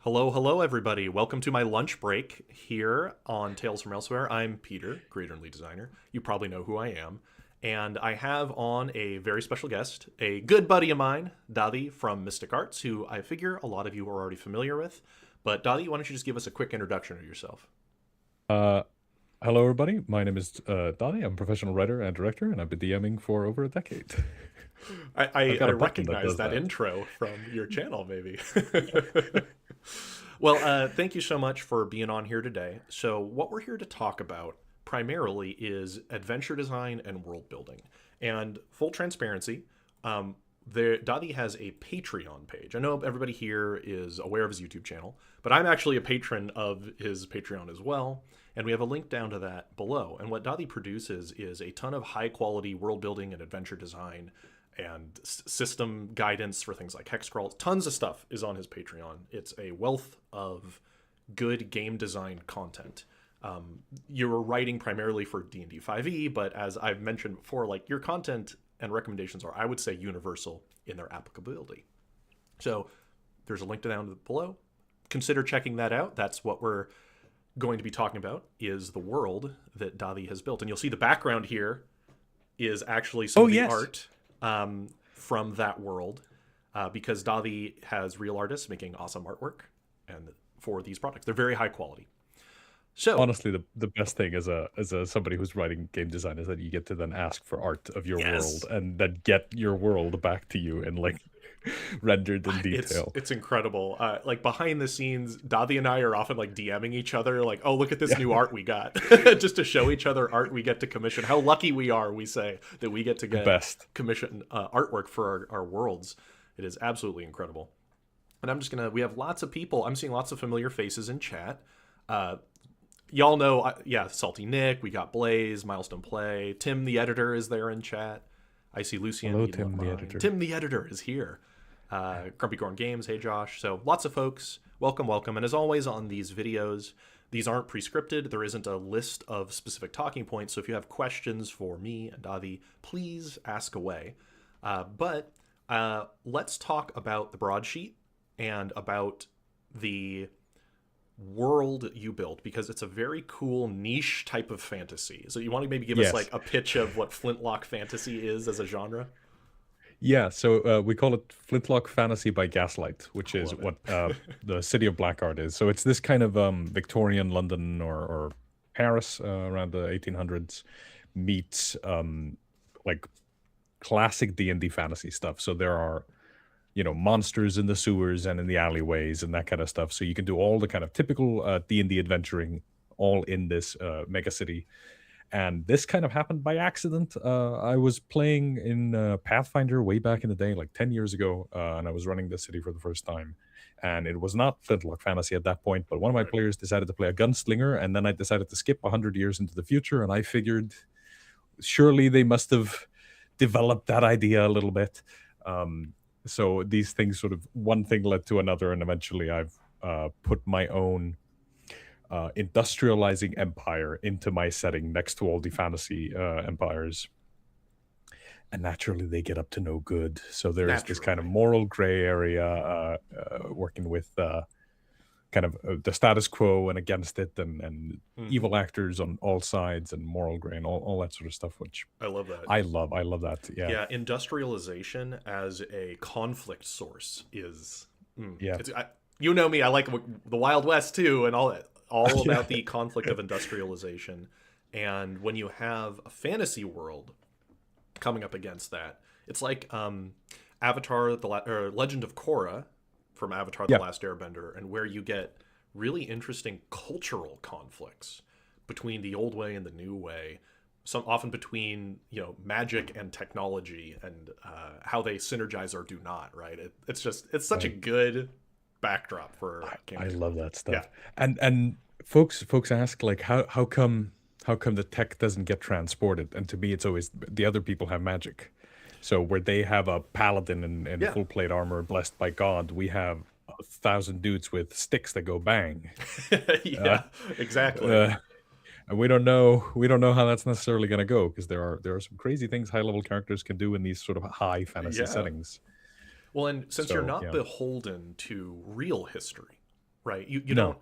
Hello, hello, everybody. Welcome to my lunch break here on Tales from Elsewhere. I'm Peter, creator and lead designer. You probably know who I am. And I have on a very special guest, a good buddy of mine, Dadi from MysticArts, who I figure a lot of you are already familiar with. But Dadi, why don't you just give us a quick introduction of yourself? Uh, Hello, everybody. My name is Dadi. I'm a professional writer and director, and I've been DMing for over a decade. I, I've I, got I a button that recognize does that that. intro from your channel, maybe. Well, thank you so much for being on here today. So, what we're here to talk about primarily is adventure design and world building. And full transparency, Dottie has a Patreon page. I know everybody here is aware of his YouTube channel, but I'm actually a patron of his Patreon as well. And we have a link down to that below. And what Dottie produces is a ton of high quality world building and adventure design and system guidance for things like hex crawls. Tons of stuff is on his Patreon. It's a wealth of good game design content. You're writing primarily for D&D 5e, but as I've mentioned before, like your content and recommendations are, I would say, universal in their applicability. So there's a link to down below. Consider checking that out. That's what we're going to be talking about, is the world that Dadi has built. And you'll see the background here is actually some Oh, of the yes. art from that world, because Dadi has real artists making awesome artwork and for these products. They're very high quality. So, Honestly, the best thing as a somebody who's writing game design is that you get to then ask for art of your world yes, and then get your world back to you and like rendered in it's detail. it's incredible. Like behind the scenes, Dadi and I are often like DMing each other, like, "Oh, look at this Yeah, new art we got," just to show each other art we get to commission. How lucky we are, we say, that we get to the get best. commission artwork for our worlds. It is absolutely incredible. And we have lots of people. I'm seeing lots of familiar faces in chat. Uh, y'all know, yeah, Salty Nick. We got Blaze, Milestone Play. Tim the editor is there in chat. I see Lucian. Hello, He left Tim, the behind. editor. Tim the editor is here. Grumpy Corn Games. Hey Josh. So lots of folks. Welcome, welcome. And as always on these videos, these aren't pre-scripted. There isn't a list of specific talking points. So if you have questions for me and Davi, please ask away. But let's talk about the broadsheet and about the world you built, because it's a very cool niche type of fantasy. So you want to maybe give us Yes. like a pitch of what Flintlock fantasy is as a genre? Yeah, so we call it Flintlock Fantasy by Gaslight, which I is love it. what the city of Blackguard is. So it's this kind of Victorian London or Paris around the 1800s meets like classic D&D fantasy stuff. So there are, monsters in the sewers and in the alleyways and that kind of stuff. So you can do all the kind of typical D&D adventuring all in this mega city. And this kind of happened by accident. I was playing in Pathfinder way back in the day, like 10 years ago, and I was running the city for the first time. And it was not Flintlock Fantasy at that point, but one of my Right. players decided to play a gunslinger, and then I decided to skip 100 years into the future, and I figured surely they must have developed that idea a little bit. So these things sort of, one thing led to another, and eventually I've put my own industrializing empire into my setting next to all the fantasy empires. And naturally, they get up to no good. So there's this kind of Naturally. moral gray area working with kind of the status quo and against it, and Hmm. evil actors on all sides, and moral gray and all that sort of stuff, which I love that. I love. I love that. Yeah. Yeah, industrialization as a conflict source is, Yeah. you know me. I like the Wild West too, and all that, all Yeah. about the conflict of industrialization. And when you have a fantasy world coming up against that, it's like Avatar, or Legend of Korra from Avatar: The Yeah. Last Airbender, and where you get really interesting cultural conflicts between the old way and the new way, some often between magic and technology, and how they synergize or do not. Right? It's such a Right. good backdrop for game I design. love that Yeah, stuff. And folks ask like how come the tech doesn't get transported? And to me, it's always the other people have magic. So where they have a paladin in yeah, full plate armor, blessed by God, we have 1,000 dudes with sticks that go bang. Uh, yeah, exactly. uh, and we don't know how that's necessarily going to go, because there are some crazy things high level characters can do in these sort of high fantasy Yeah. settings. Well, and since you're So not yeah, beholden to real history, right? You don't, No.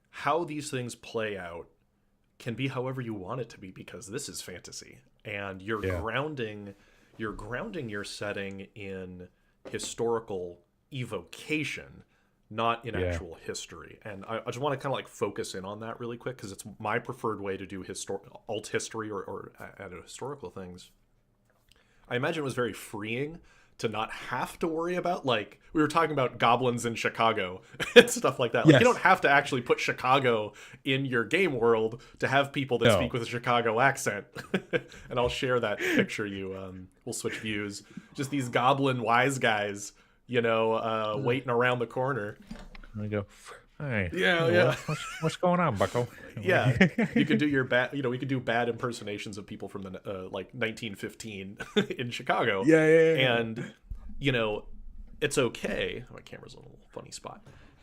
how these things play out can be however you want it to be, because this is fantasy, and Yeah. you're grounding your setting in historical evocation, not in Yeah. actual history. And I just want to kind of like focus in on that really quick, because it's my preferred way to do alt history, or add historical things. I imagine it was very freeing to not have to worry about, like, we were talking about goblins in Chicago and stuff like that. Like, you don't Yes. have to actually put Chicago in your game world to have people that speak No. with a Chicago accent. And I'll share that picture. We'll switch views. Just these goblin wise guys, waiting around the corner. I go, hey, Yeah, hey, yeah. what's going on, Bucko? Yeah, you could do your bad. We could do bad impersonations of people from the like 1915 in Chicago. Yeah, yeah, yeah. And it's okay. My camera's in a little funny spot,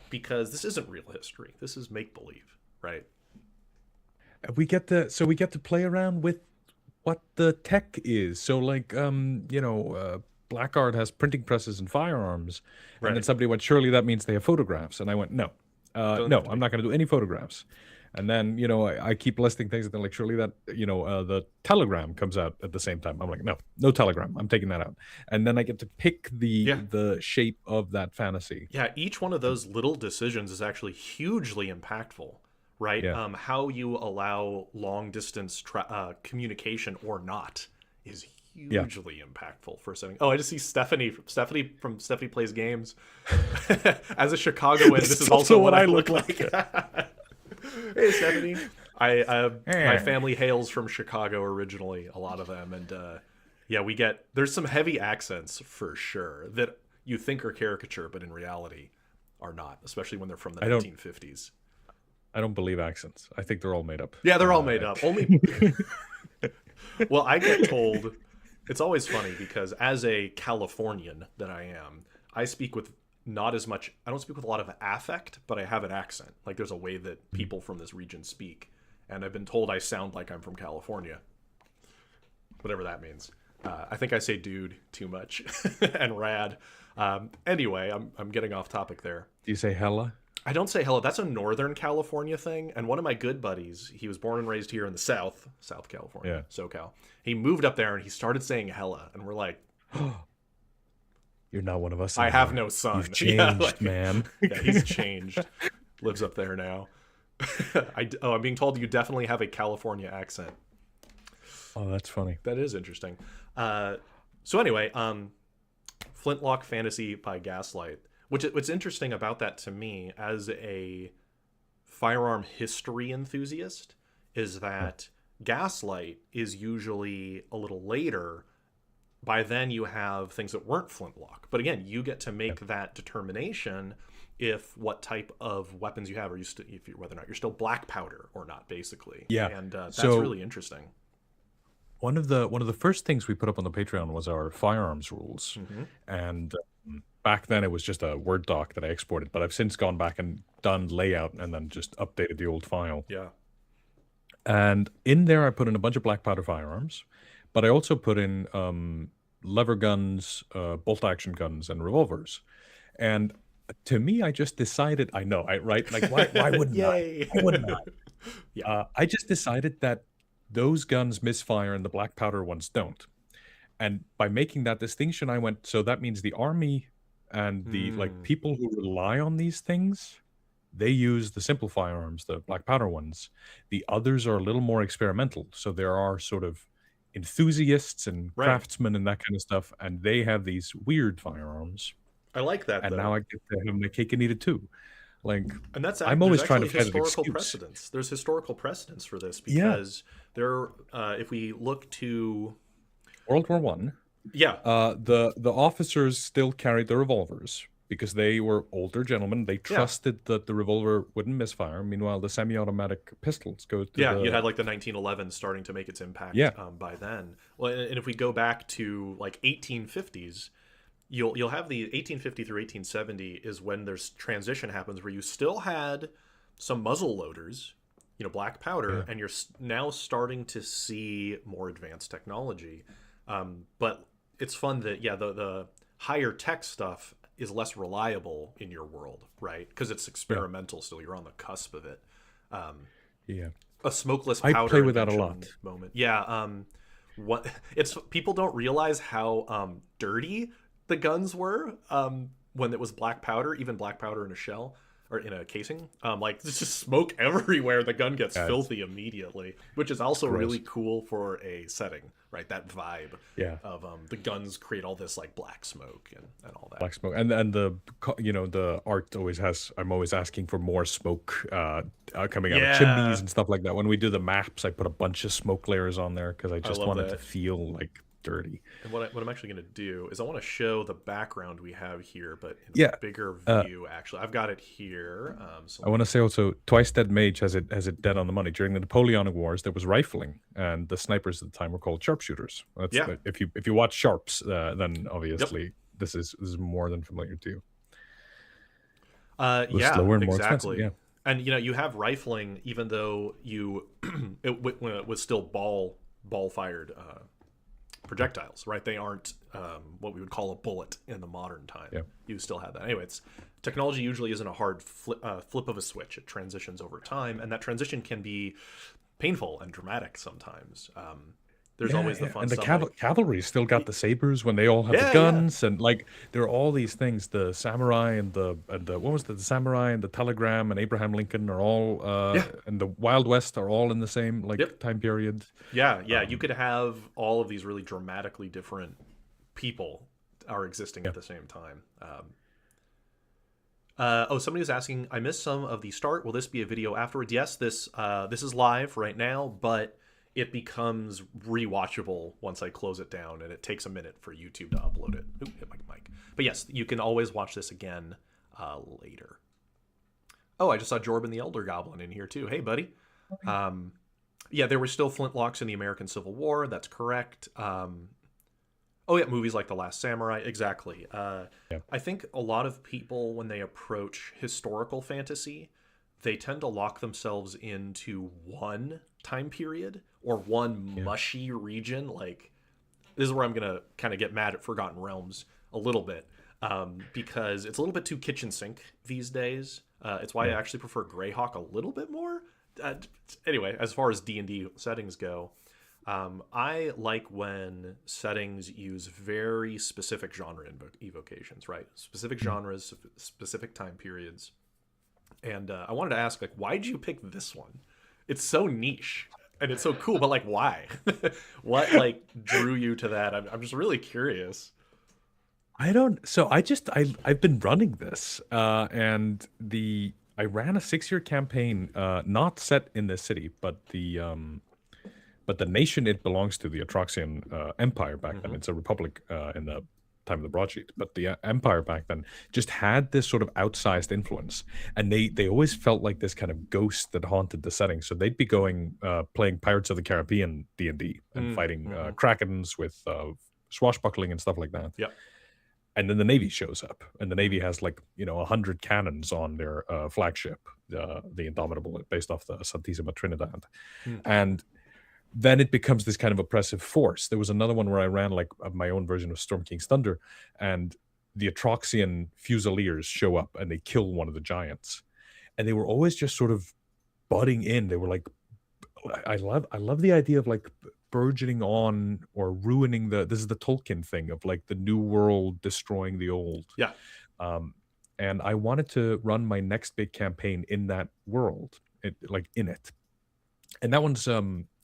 because this isn't real history. This is make believe, right? We get to play around with what the tech is. So like Blackguard has printing presses and firearms, and then Right. somebody went, surely that means they have photographs, and I went, no, Doesn't no, have to I'm be. not going to do any photographs. And then I keep listing things, and they're like, surely that the telegram comes out at the same time. I'm like, no, no telegram. I'm taking that out. And then I get to pick Yeah. the shape of that fantasy. Yeah. Each one of those little decisions is actually hugely impactful, right? Yeah. How you allow long distance communication or not is Yeah. hugely impactful for setting. Oh, I just see Stephanie from Stephanie Plays Games. As a Chicagoan, this is also what I look like. Hey, Stephanie. My Yeah. family hails from Chicago originally, a lot of them, and yeah, there's some heavy accents for sure that you think are caricature, but in reality are not, especially when they're from the I don't 1950s. I don't believe accents. I think they're all made up. Yeah, they're all made up. Only well, I get told, it's always funny because as a Californian that I am, I speak with not as much, I don't speak with a lot of affect, but I have an accent. Like, there's a way that people from this region speak. And I've been told I sound like I'm from California, whatever that means. I think I say dude too much and rad. Anyway, I'm getting off topic there. Do you say hella? I don't say hello. That's a Northern California thing. And one of my good buddies, he was born and raised here in the South California, SoCal. He moved up there and he started saying hella. And we're like, You're not one of us I anymore. have no son. You've changed, Yeah, like, man. yeah, he's changed. Lives up there now. I'm being told you definitely have a California accent. Oh, that's funny. That is interesting. So anyway, Flintlock Fantasy by Gaslight. What's interesting about that to me as a firearm history enthusiast is that Gaslight is usually a little later. By then you have things that weren't Flintlock. But again, you get to make that determination if what type of weapons you have, or whether or not you're still black powder or not, basically. Yeah. And that's So- really interesting. One of the first things we put up on the Patreon was our firearms rules, and back then it was just a Word doc that I exported. But I've since gone back and done layout and then just updated the old file. Yeah. And in there, I put in a bunch of black powder firearms, but I also put in lever guns, bolt action guns, and revolvers. And to me, I just decided, I know, right? Like, why wouldn't Yay. I? Why wouldn't I? Yeah. I just decided that those guns misfire and the black powder ones don't. And by making that distinction, I went, so that means the army and the like people who rely on these things, they use the simple firearms, the black powder ones. The others are a little more experimental. So there are sort of enthusiasts and Right. craftsmen and that kind of stuff, and they have these weird firearms. I like that, And though. now I get to have my cake and eat it too. Like, And that's I'm always there's trying to actually find an historical excuse. precedence. There's historical precedence for this Yeah. because there, if we look to, World War One, yeah, the officers still carried the revolvers because they were older gentlemen. They trusted that the revolver wouldn't misfire. Meanwhile, the semi-automatic pistols go to yeah, the... you had like the 1911 starting to make its impact by then. Well, and if we go back to like 1850s, you'll have the 1850 through 1870 is when there's transition happens where you still had some muzzle loaders, black powder, and you're now starting to see more advanced technology. But it's fun that the higher tech stuff is less reliable in your world, right? Because it's Yeah. experimental still. You're on the cusp of it. Yeah. A smokeless I play powder with that a lot. invention moment. Yeah. What it's people don't realize how dirty the guns were when it was black powder, even black powder in a shell or in a casing. Like there's just smoke everywhere. The gun gets Yeah, filthy immediately, which is also really gross. cool for a setting, right? That vibe Yeah. of the guns create all this like black smoke and all that. Black smoke, and the art always has. I'm always asking for more smoke coming out of chimneys Yeah, and stuff like that. When we do the maps, I put a bunch of smoke layers on there because I I just love want it to that. feel like dirty. And what I'm actually going to do is I want to show the background we have here, but in Yeah. a bigger Uh, view. Actually, I've got it here. So I let want to me. say also, Twice Dead Mage has it dead on the money. During the Napoleonic Wars, there was rifling, and the snipers at the time were called sharpshooters. Yeah. If you watch Sharps, then Yep. obviously this is more than familiar to you. It was Yeah. slower and more expensive. Exactly. Yeah. And you have rifling, even though when it was still ball fired projectiles, right? They aren't what we would call a bullet in the modern time. Yeah. You still have that. Anyway, it's technology usually isn't a hard flip of a switch. It transitions over time, and that transition can be painful and dramatic sometimes. There's Yeah, always the yeah. fun And the stuff like cavalry still got the sabers when they all have the yeah, guns, and like there are all these things. The samurai and the what was the samurai and the telegram and Abraham Lincoln are all yeah, and the Wild West are all in the same yep, like time period. yeah. You Um, could have all of these really dramatically different people are existing yeah, at the same time. Somebody was asking. I missed some of the start. Will this be a video afterwards? Yes, this is live right now, but it becomes rewatchable once I close it down, and it takes a minute for YouTube to upload it. Oop, hit my mic. But yes, you can always watch this again later. Oh, I just saw Jorben the Elder Goblin in here too. Hey, buddy. Um, yeah, there were still flintlocks in the American Civil War. That's correct. Oh yeah, movies like The Last Samurai, exactly. yeah, I think a lot of people, when they approach historical fantasy, they tend to lock themselves into one time period or one yeah, mushy region. Like this is where I'm gonna kind of get mad at Forgotten Realms a little bit because it's a little bit too kitchen sink these days. It's why I yeah. actually prefer Greyhawk a little bit more. Uh, anyway, as far as D&D settings go, I like when settings use very specific genre evocations, right? Specific Mm. genres, specific time periods. And I wanted to ask, like, why did you pick this one? It's so niche and it's so cool, but like, why? What like drew you to that? I'm just really curious. I don't. So I've been running this, and I ran a 6-year campaign, not set in this city, but the nation it belongs to, the Atroxian Empire back then. Hmm. It's a republic in the time of the broadsheet, but the empire back then just had this sort of outsized influence, and they always felt like this kind of ghost that haunted the setting. So they'd be going playing Pirates of the Caribbean D&D and fighting Mm-hmm. krakens with swashbuckling and stuff like that. Yep. And then the Navy shows up, and the Navy has like 100 cannons on their flagship, the Indomitable, based off the Santissima Trinidad, Mm. and then it becomes this kind of oppressive force. There was another one where I ran like my own version of Storm King's Thunder, and the Atroxian Fusiliers show up and they kill one of the giants, and they were always just sort of butting in. They were like, I love the idea of like burgeoning on or ruining this is the Tolkien thing of like the new world destroying the old. Yeah. Um, and I wanted to run my next big campaign in that world, like in it. And that one's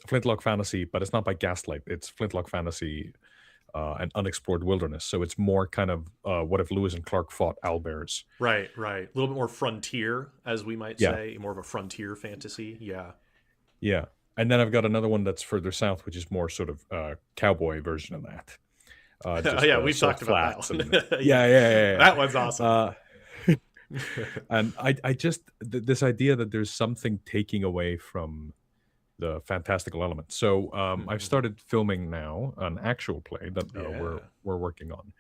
Flintlock Fantasy, but it's not by Gaslight. It's Flintlock Fantasy and Unexplored Wilderness. So it's more kind of what if Lewis and Clark fought owlbears? Right. A little bit more frontier, as we might Yeah, say, more of a frontier fantasy. Yeah. yeah. And then I've got another one that's further south, which is more sort of cowboy version of that. Oh, Just yeah, we've salt talked about flats that and one. yeah, yeah, yeah, That one's awesome. yeah. And I just this idea that there's something taking away from the fantastical element. So I've Mhm. started filming now an actual play that we're Yeah. we're working on,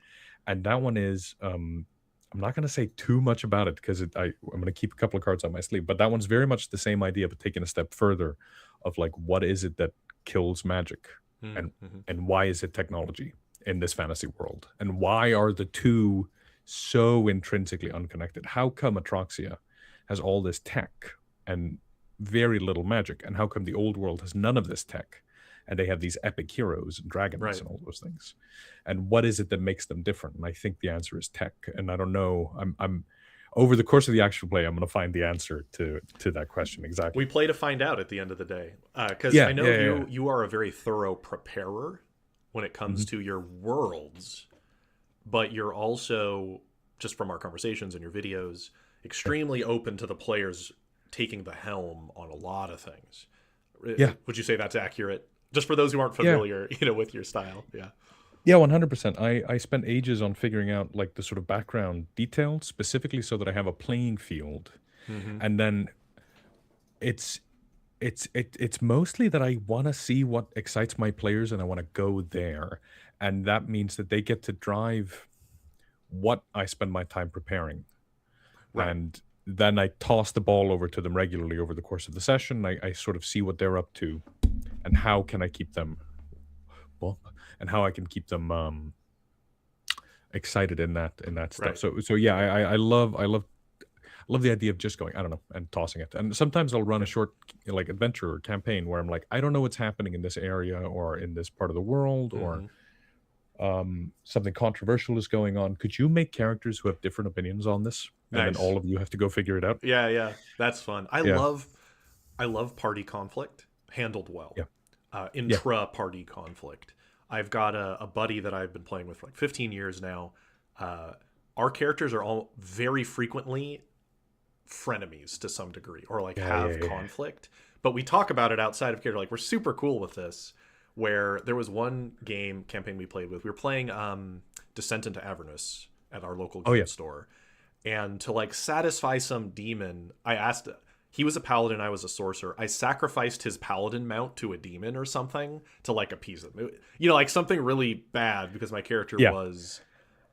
and that one is I'm not going to say too much about it because I'm going to keep a couple of cards on my sleeve. But that one's very much the same idea, but taking a step further, of like what is it that kills magic, and Mm-hmm. and why is it technology in this fantasy world, and why are the two so intrinsically unconnected. How come Atroxia has all this tech and very little magic, and how come the old world has none of this tech, and they have these epic heroes and dragons Right. and all those things? And what is it that makes them different? And I think the answer is tech. And I don't know. I'm over the course of the actual play, I'm going to find the answer to that question We exactly. play to find out at the end of the day. Because I Yeah, know yeah, yeah, yeah. you are a very thorough preparer when it comes Mhm. to your worlds, but you're also, just from our conversations and your videos, Yeah, extremely open to the players taking the helm on a lot of things. yeah, Would you say that's accurate? Just for those who aren't yeah. familiar, with your style. Yeah. Yeah, 100%. I spent ages on figuring out like the sort of background details specifically so that I have a playing field. Hmm. And then it's it's mostly that I want to see what excites my players and I want to go there. And that means that they get to drive what I spend my time preparing. Right. And then I toss the ball over to them regularly over the course of the session. I sort of see what they're up to and how can I keep them well, and how I can keep them excited in that stuff. Right. So yeah, I love the idea of just going, I don't know, and tossing it. And sometimes I'll run a Yeah. short like adventure or campaign where I'm like, I don't know what's happening in this area or in this part of the world or Hmm. something controversial is going on. Could you make characters who have different opinions on this? And then Nice. all of you have to go figure it out. Yeah, yeah. That's fun. Yeah. I love party conflict handled well. Yeah. Yeah. Intra party conflict. I've got a buddy that I've been playing with for like 15 years now. Our characters are all very frequently frenemies to some degree, or like Yeah. Yeah. have Yeah. conflict, but we talk about it outside of character. Like, we're super cool with this. Where there was one game campaign we played with, we were playing Descent into Avernus at our local Oh game yeah. store, and to like satisfy some demon, I asked. He was a paladin, I was a sorcerer. I sacrificed his paladin mount to a demon or something to like appease them. Like something really bad, because my character Yeah. was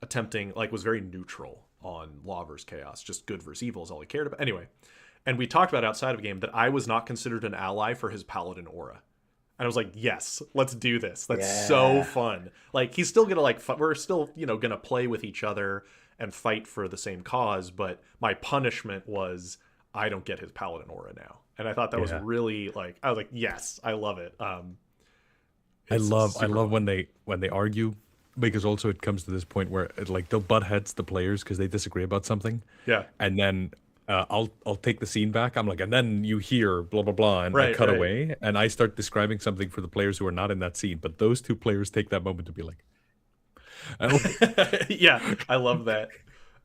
attempting, like, was very neutral on law versus chaos, just good versus evil is all he cared about. Anyway, and we talked about outside of game that I was not considered an ally for his paladin aura. And I was like, yes, let's do this. That's so Yeah. fun. Like, he's still gonna like, we're still, gonna play with each other and fight for the same cause. But my punishment was I don't get his paladin aura now. And I thought that was Yeah. really like, I was like, yes, I love it. I It's super love fun. when they argue because also it comes to this point where like they'll butt heads the players because they disagree about something, Yeah. and then I'll take the scene back. I'm like, and then you hear blah blah blah, and I Right. cut Right. away and I start describing something for the players who are not in that scene. But those two players take that moment to be like, oh, Yeah, I love that.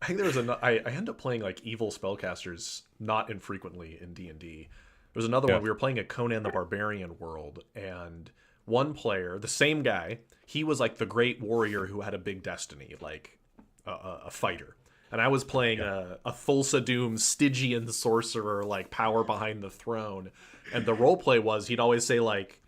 I think there was I end up playing like evil spellcasters not infrequently in D&D. There was another yeah, one. We were playing a Conan the Barbarian world, and one player, the same guy, he was like the great warrior who had a big destiny, like a fighter. And I was playing yeah, a Thulsa Doom Stygian sorcerer, like power behind the throne. And the role play was he'd always say like,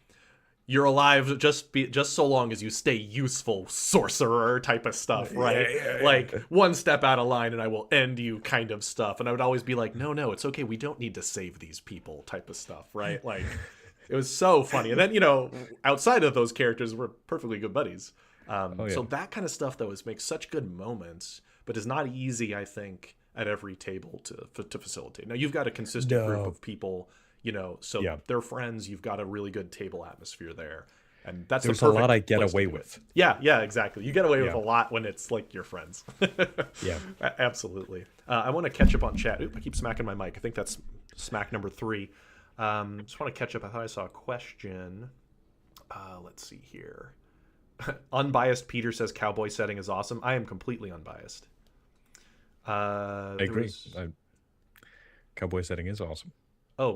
"You're alive just so long as you stay useful, sorcerer," type of stuff, yeah, right? yeah, Like, one step out of line and I will end you kind of stuff. And I would always be like, no, no, it's okay. We don't need to save these people type of stuff, right? Like, it was so funny. And then, outside of those characters, we're perfectly good buddies. oh So yeah. that kind of stuff, though, makes such good moments, but is not easy, I think, at every table to facilitate. Now, you've got a consistent group No, of people, so yeah. they're friends. You've got a really good table atmosphere there, and that's the There's a lot perfect I get place to away do it. with. Yeah, yeah, exactly. You get away with Yeah, a lot when it's like your friends. yeah. Absolutely. I want to catch up on chat. Oop, I keep smacking my mic. I think that's smack number 3. Just want to catch up. I thought I saw a question. Let's see here. Unbiased Peter says cowboy setting is awesome. I am completely unbiased. I There agree. was Cowboy setting is awesome.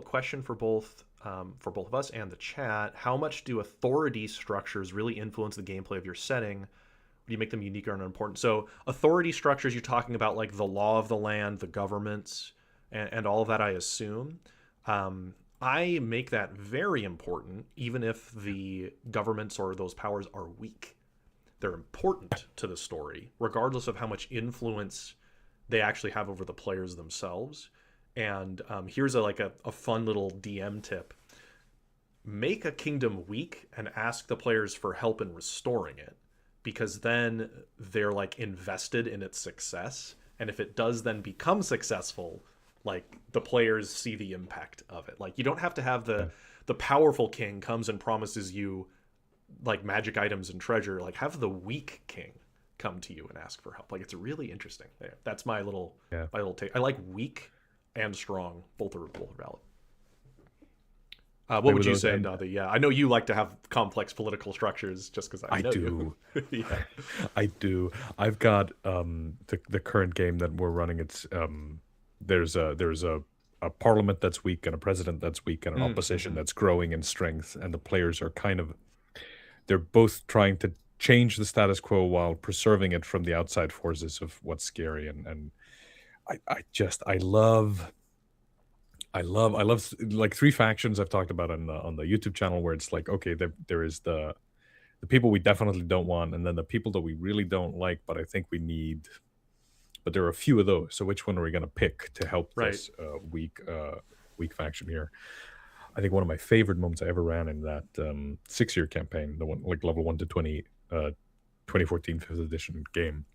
question for both of us and the chat. How much do authority structures really influence the gameplay of your setting? Do you make them unique or unimportant? So authority structures, you're talking about like the law of the land, the governments, and all of that, I assume. I make that very important, even if the governments or those powers are weak. They're important to the story, regardless of how much influence they actually have over the players themselves. And here's a fun little DM tip: make a kingdom weak and ask the players for help in restoring it, because then they're like invested in its success, and if it does then become successful, like the players see the impact of it. Like you don't have to have the powerful king comes and promises you like magic items and treasure. Like have the weak king come to you and ask for help. Like it's really interesting. There, that's my little take. I like weak and strong. Both are valid. What would you say, Dadi? Yeah, I know you like to have complex political structures, just because I know do. you. Yeah. I do. I've got the current game that we're running. It's there's a parliament that's weak and a president that's weak and an opposition that's growing in strength, and the players are they're both trying to change the status quo while preserving it from the outside forces of what's scary. And I love like three factions I've talked about on the YouTube channel, where it's like, okay, there is the people we definitely don't want, and then the people that we really don't like, but I think we need. But there are a few of those. So which one are we going to pick to help this weak faction here? I think one of my favorite moments I ever ran in that 6-year campaign, the one like level 1 to 20, 2014 5th edition game,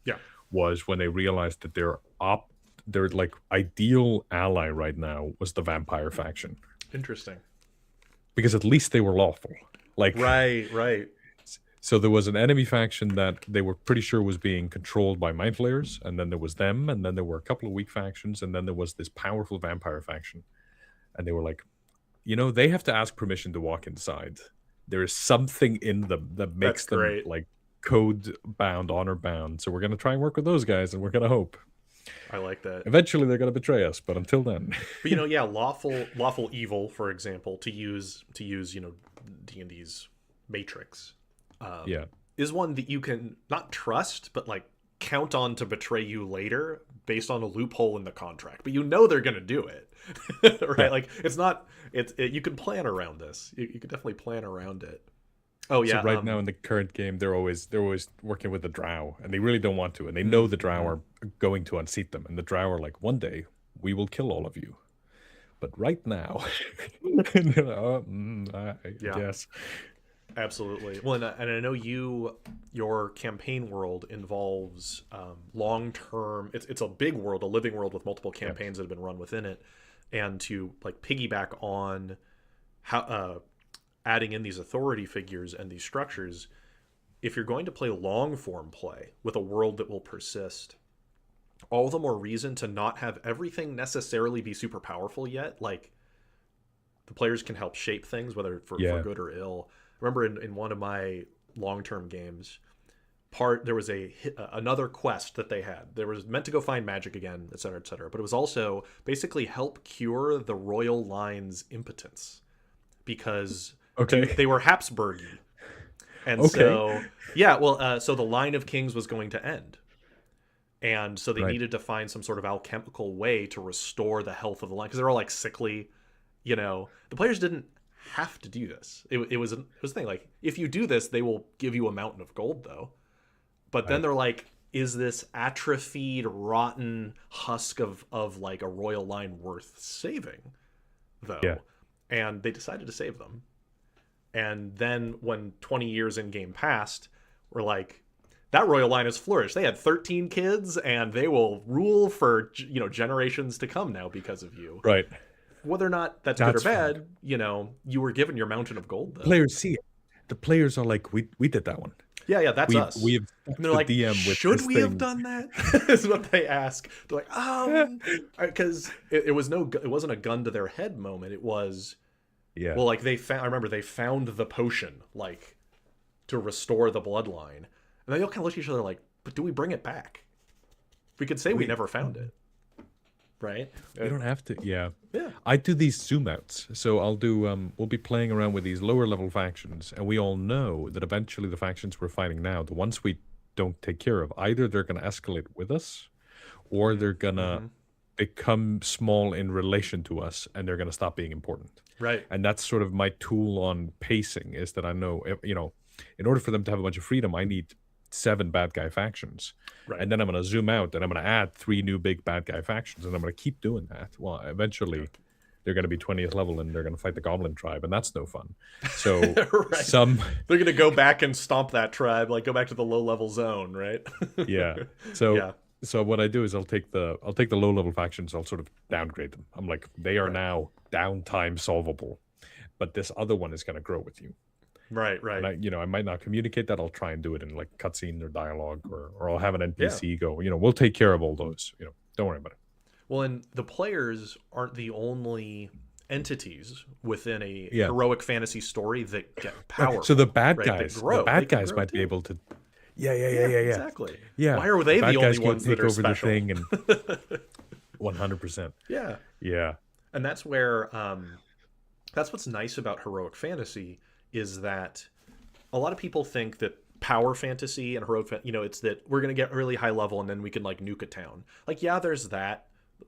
was when they realized that their like ideal ally right now was the vampire faction. Interesting. Because at least they were lawful. Like right. So there was an enemy faction that they were pretty sure was being controlled by mind flayers, and then there was them, and then there were a couple of weak factions, and then there was this powerful vampire faction. And they were like, they have to ask permission to walk inside. There is something in them that makes them like code bound, honor bound. So we're going to try and work with those guys, and we're going to hope. I like that. Eventually they're going to betray us, but until then. But lawful evil, for example, to use D&D's matrix. Is one that you can not trust, but like count on to betray you later based on a loophole in the contract. But they're going to do it. Right? Yeah. Like you can plan around this. You can definitely plan around it. Oh yeah. So now in the current game, they're always working with the drow, and they really don't want to, and they know the drow are going to unseat them, and the drow are like, one day we will kill all of you, but right now, I guess. Absolutely. Well, and I know your campaign world involves long-term. It's a big world, a living world with multiple campaigns that have been run within it, and to like piggyback on how adding in these authority figures and these structures. If you're going to play long-form play with a world that will persist, all the more reason to not have everything necessarily be super powerful yet. Like the players can help shape things, whether for good or ill. Remember in one of my long-term games, there was another quest that they had. There was meant to go find magic again, et cetera, but it was also basically help cure the royal line's impotence, because they were Habsburgy, and so the line of kings was going to end, and so they needed to find some sort of alchemical way to restore the health of the line, because they're all like sickly. The players didn't have to do this. It was a thing, like, if you do this, they will give you a mountain of gold, though. But then they're like, is this atrophied, rotten husk of like a royal line worth saving, though? Yeah. And they decided to save them. And then when 20 years in game passed, we're like, that royal line has flourished. They had 13 kids, and they will rule for generations to come now because of you. Right. Whether or not that's good or bad, you were given your mountain of gold, though. Players see it. The players are like, we did that one. Yeah, that's us. We have, and they're like, should we have done that? Is what they ask. They're like, because it wasn't a gun to their head moment. It was, well, like I remember they found the potion, like, to restore the bloodline, and they all kind of look at each other like, but do we bring it back? We could say we never found it. Right? You don't have to. Yeah. I do these zoom outs. So I'll do we'll be playing around with these lower level factions, and we all know that eventually the factions we're fighting now, the ones we don't take care of, either they're going to escalate with us, or they're going to become small in relation to us, and they're going to stop being important. Right. And that's sort of my tool on pacing, is that I know, in order for them to have a bunch of freedom, I need 7 bad guy factions, and then I'm going to zoom out and I'm going to add 3 new big bad guy factions, and I'm going to keep doing that. Well, eventually they're going to be 20th level and they're going to fight the goblin tribe, and that's no fun. So Right. some They're gonna go back and stomp that tribe, like go back to the low level zone, right? yeah. So Yeah. so what I do is I'll take the low level factions, I'll sort of downgrade them. I'm like, they are Right. now downtime solvable, but this other one is going to grow with you. Right. And Right. I might not communicate that. I'll try and do it in like cutscene or dialogue, or I'll have an Yeah. NPC go, we'll take care of all those. Don't worry about it. Well, and the players aren't the only entities within a Yeah. heroic fantasy story that get powerful. So the bad right? That guys, grow. They can grow might be too. able to. Yeah, yeah, yeah, Yeah, yeah, yeah. exactly. Yeah. Why are The they bad the guys only go ones that take are over the special? thing, and 100%. Yeah. Yeah. And that's where that's what's nice about heroic fantasy is that a lot of people think that power fantasy and it's that we're going to get really high level and then we can like nuke a town. Like, yeah, there's that.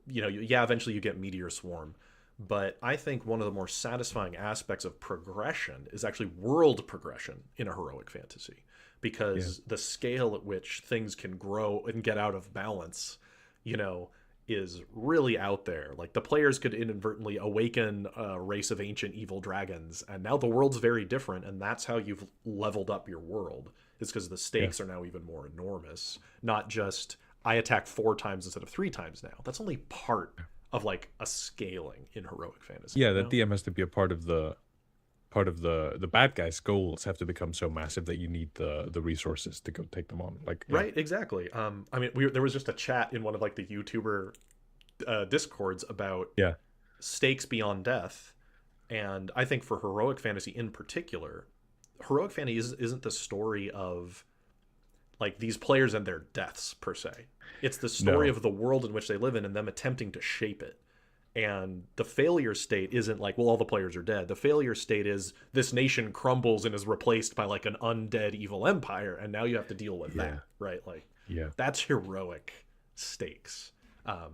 Yeah, eventually you get meteor swarm. But I think one of the more satisfying aspects of progression is actually world progression in a heroic fantasy, Yeah. because the scale at which things can grow and get out of balance, you know, is really out there. Like, the players could inadvertently awaken a race of ancient evil dragons, and now the world's very different, and that's how you've leveled up your world. Is because the Yeah. stakes are now even more enormous. Not just I attack 4 times instead of 3 times now. That's only part of like a scaling in heroic fantasy. Yeah, that DM has to be a part of the bad guys' goals have to become so massive that you need the resources to go take them on. Like, yeah. Right, exactly. I mean, there was just a chat in one of like the YouTuber discords about Yeah. stakes beyond death, and I think for heroic fantasy in particular, heroic fantasy isn't the story of like these players and their deaths per se. It's the story No. of the world in which they live in and them attempting to shape it. And the failure state isn't like, well, all the players are dead. The failure state is this nation crumbles and is replaced by like an undead evil empire, and now you have to deal with Yeah. that, right? Like, Yeah. that's heroic stakes.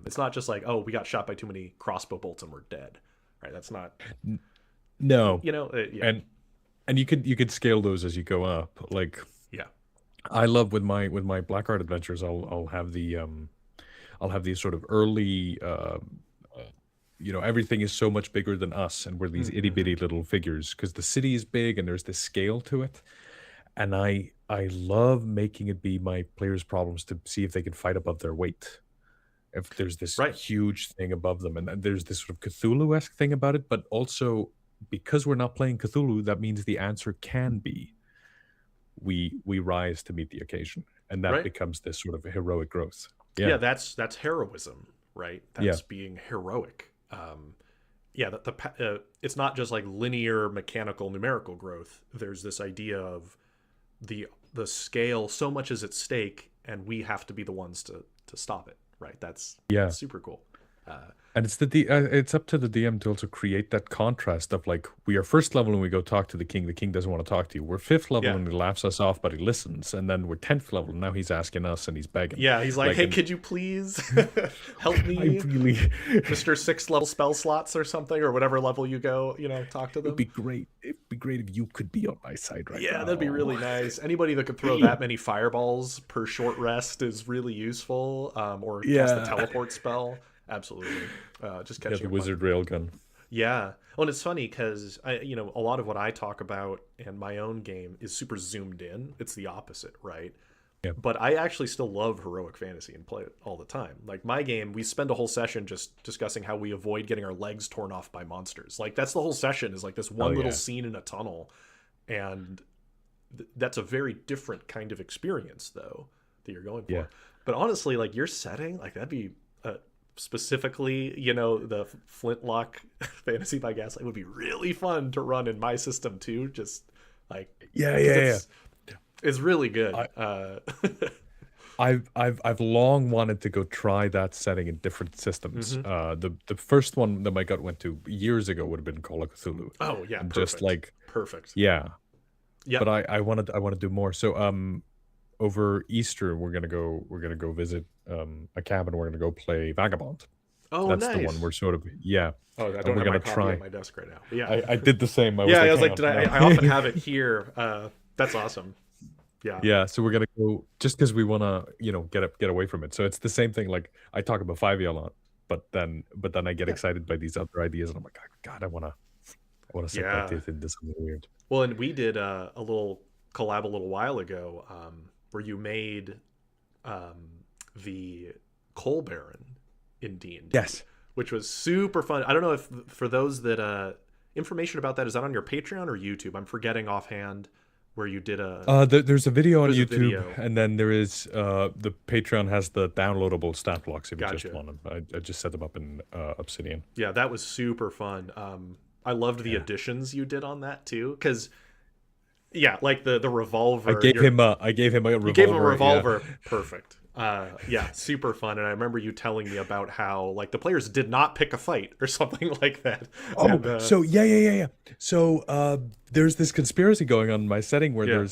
It's not just like, oh, we got shot by too many crossbow bolts and we're dead, right? That's not, No. yeah, And you could scale those as you go up. Like, yeah, I love with my Black Art adventures, I'll have these sort of early everything is so much bigger than us, and we're these itty bitty little figures because the city is big and there's this scale to it. And I love making it be my players' problems to see if they can fight above their weight. If there's this right, huge thing above them, and there's this sort of Cthulhu-esque thing about it, but also because we're not playing Cthulhu, that means the answer can be we rise to meet the occasion, and that right. becomes this sort of heroic growth. Yeah, Yeah. that's heroism, right? Yeah. That's being heroic. Yeah, it's not just like linear mechanical numerical growth. There's this idea of the scale, so much is at stake, and we have to be the ones to stop it, right? That's Yeah. super cool. And it's up to the DM to also create that contrast of like, we are first level and we go talk to the king doesn't want to talk to you. We're 5th level Yeah. and he laughs us off, but he listens. And then we're 10th level and now he's asking us and he's begging. Yeah, he's like, Like, hey, and- could you please help I me, really Mr. 6th level spell slots or something, or whatever level you go, talk to them. it'd be great. It'd be great if you could be on my side right now. Yeah, that'd be really nice. Anybody that could throw that many fireballs per short rest is really useful. Or cast a Yeah. teleport spell. Absolutely. Just Yeah, catching the up on- wizard railgun. Yeah. Well, and it's funny because a lot of what I talk about in my own game is super zoomed in. It's the opposite, right? Yeah. But I actually still love heroic fantasy and play it all the time. Like, my game, we spend a whole session just discussing how we avoid getting our legs torn off by monsters. Like, that's the whole session, is like this one little yeah. scene in a tunnel. And that's a very different kind of experience, though, that you're going for. Yeah. But honestly, like, your setting, like, that'd be specifically, the Flintlock Fantasy by Gaslight would be really fun to run in my system too. Just like, Yeah, 'cause yeah. it's really good. I've long wanted to go try that setting in different systems. Mm-hmm. The first one that my gut went to years ago would have been Call of Cthulhu. Oh yeah, And perfect. just like, perfect. yeah. Yeah, But I want to do more. So over Easter we're gonna go visit a cabin. We're gonna go play Vagabond. oh That's nice. the one we're sort of Oh, I and don't we're have my gonna copy try. on my desk right now. But yeah, I did the same. I was yeah. like, I was hang like, on, I no. often have it here. That's awesome. Yeah. Yeah, so we're gonna go just because we wanna get away from it. So it's the same thing. Like, I talk about 5e a lot, but then I get Yeah. excited by these other ideas, and I'm like, God, I want to sink my Yeah. teeth into something weird. Well, and we did a little collab a little while ago, where you made the Coal Baron in D&D, Yes. which was super fun. I don't know if for those that information about that, is that on your Patreon or YouTube? I'm forgetting offhand where you did There's a video on there's a YouTube, video. and then there is the Patreon has the downloadable stat blocks if you just Gotcha. want them. I just set them up in Obsidian. Yeah, that was super fun. I loved the Yeah. additions you did on that too, because yeah, like the I revolver. gave him a You gave him a revolver. Yeah. revolver. Perfect. Yeah, super fun. And I remember you telling me about how like the players did not pick a fight or something like that. Oh, And so yeah. So there's this conspiracy going on in my setting where yeah,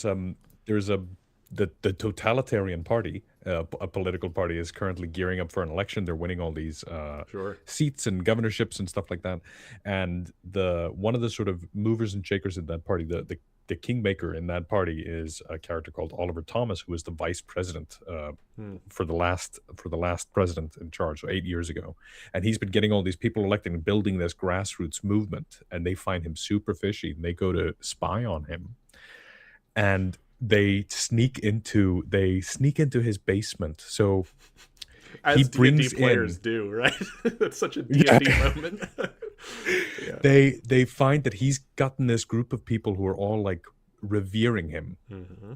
there's the totalitarian party, a political party, is currently gearing up for an election. They're winning all these sure. seats and governorships and stuff like that. And the one of the sort of movers and shakers in that party, the kingmaker in that party, is a character called Oliver Thomas, who was the vice president Hmm. for the last president in charge, so 8 years ago. And he's been getting all these people elected and building this grassroots movement. And they find him super fishy, and they go to spy on him. And they sneak into his basement. So he As D&D brings players in do, right? That's such a yeah, D&D moment. Yeah. they find that he's gotten this group of people who are all like revering him. Hmm. Hmm.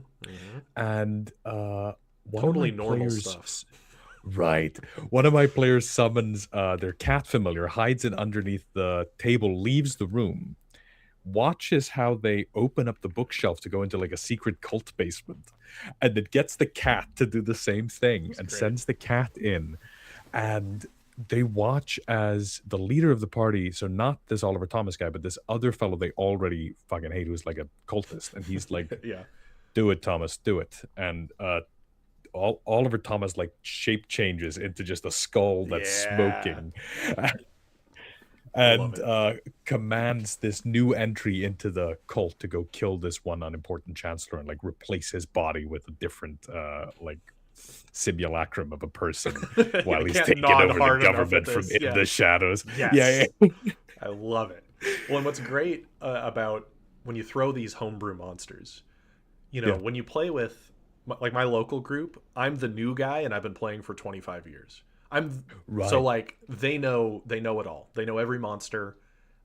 And one of my Totally normal players stuff. right, one of my players summons their cat familiar, hides it underneath the table, leaves the room, watches how they open up the bookshelf to go into like a secret cult basement, and it gets the cat to do the same thing That's and great. sends the cat in. And they watch as the leader of the party, so not this Oliver Thomas guy, but this other fellow they already fucking hate, who's like a cultist, and he's like, Yeah. do it, Thomas, do it. And Oliver Thomas like shape changes into just a skull that's Yeah. smoking, I love and it. commands this new entry into the cult to go kill this one unimportant chancellor and like replace his body with a different like simulacrum of a person I while he's can't taking nod over the hard enough at government from this. in Yeah. the shadows. Yeah, Yes. yeah. I love it. Well, and what's great about when you throw these homebrew monsters, Yeah. when you play with like my local group, I'm the new guy and I've been playing for 25 years. So Right. like they know it all. They know every monster.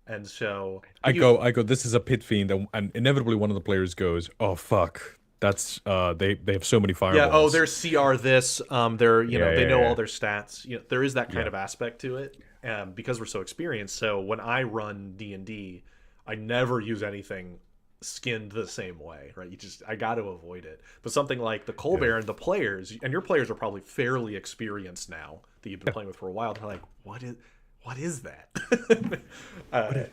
And so I when you go, this is a pit fiend, and inevitably one of the players goes, oh fuck, that's they have so many yeah, oh, fireballs. they're CR this, they're, Yeah, they yeah, know all yeah. their stats. There is that kind Yeah. of aspect to it, because we're so experienced. So when I run D&D, I never use anything skinned the same way, right? I got to avoid it. But something like the Coal Yeah. Baron, the players, and your players are probably fairly experienced now that you've been playing with for a while. They're like, what is that? What uh,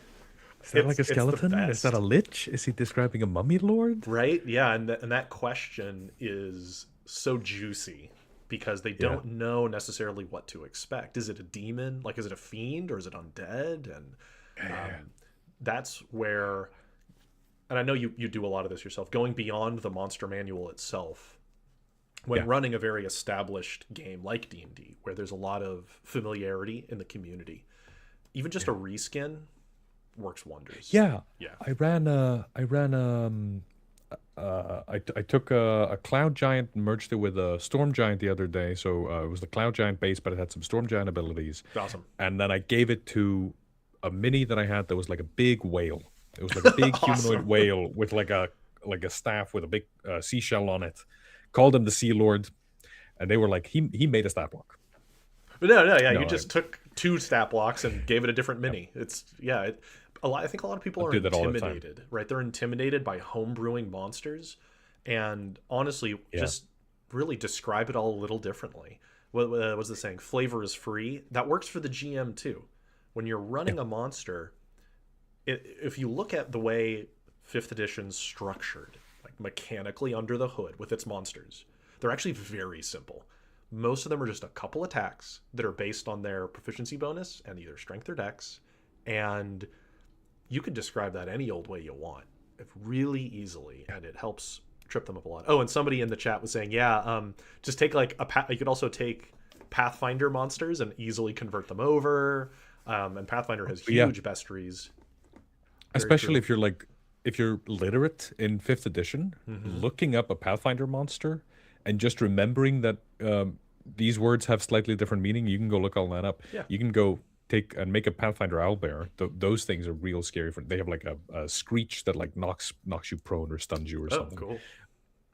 is that, like a it's the skeleton? Is that a best. lich? Is he describing a mummy lord? Right? Yeah, and that question is so juicy because they Yeah. don't know necessarily what to expect. Is it a demon? Like, is it a fiend or is it undead? And Yeah. that's where, and I know you do a lot of this yourself, going beyond the monster manual itself. When Yeah. running a very established game like D&D, where there's a lot of familiarity in the community, even just a reskin works wonders. Yeah. Yeah. I took a cloud giant and merged it with a storm giant the other day. So it was the cloud giant base, but it had some storm giant abilities. Awesome. And then I gave it to a mini that I had that was like a big whale. It was like a big humanoid Awesome. whale with like a staff with a big seashell on it. Called him the Sea Lord, and they were like, he made a stat block. But no, yeah, No, you just took two stat blocks and gave it a different mini. It's I think a lot of people I are do that all the time. intimidated, right? They're intimidated by homebrewing monsters, and honestly, Yeah. just really describe it all a little differently. What was the saying? Flavor is free. That works for the GM too. When you're running a monster, if you look at the way Fifth Edition's structured, like mechanically under the hood with its monsters, they're actually very simple. Most of them are just a couple attacks that are based on their proficiency bonus and either strength or dex, and you could describe that any old way you want, really easily, and it helps trip them up a lot. Oh, and somebody in the chat was saying, yeah, just take like you could also take Pathfinder monsters and easily convert them over. And Pathfinder has Yeah, huge bestiaries. Very especially true. if you're like if you're literate in fifth edition, Hmm. looking up a Pathfinder monster and just remembering that these words have slightly different meaning, you can go look all that up. Yeah. You can go take and make a Pathfinder owlbear. Those things are real scary. They have like a screech that like knocks you prone or stuns you or Oh, something. cool.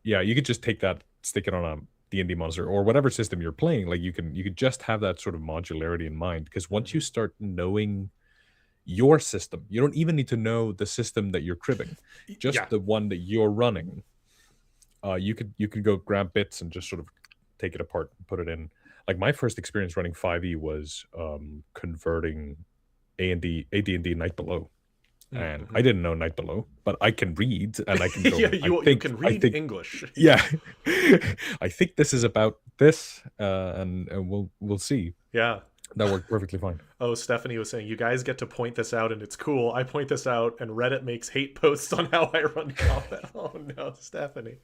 Yeah, you could just take that, stick it on a D&D monster or whatever system you're playing. Like you could just have that sort of modularity in mind because once you Hmm. start knowing your system, you don't even need to know the system that you're cribbing, Yeah. just the one that you're running. You could go grab bits and just sort of take it apart and put it in. Like my first experience running 5e was converting AD&D Night Below, and I Mm-hmm. didn't know Night Below, but I can read and I can go. Yeah, you can I read think English. Yeah. yeah, I think this is about this, and we'll see. Yeah. That worked perfectly fine. Oh, Stephanie was saying, you guys get to point this out and it's cool. I point this out and Reddit makes hate posts on how I run combat. Oh no, Stephanie.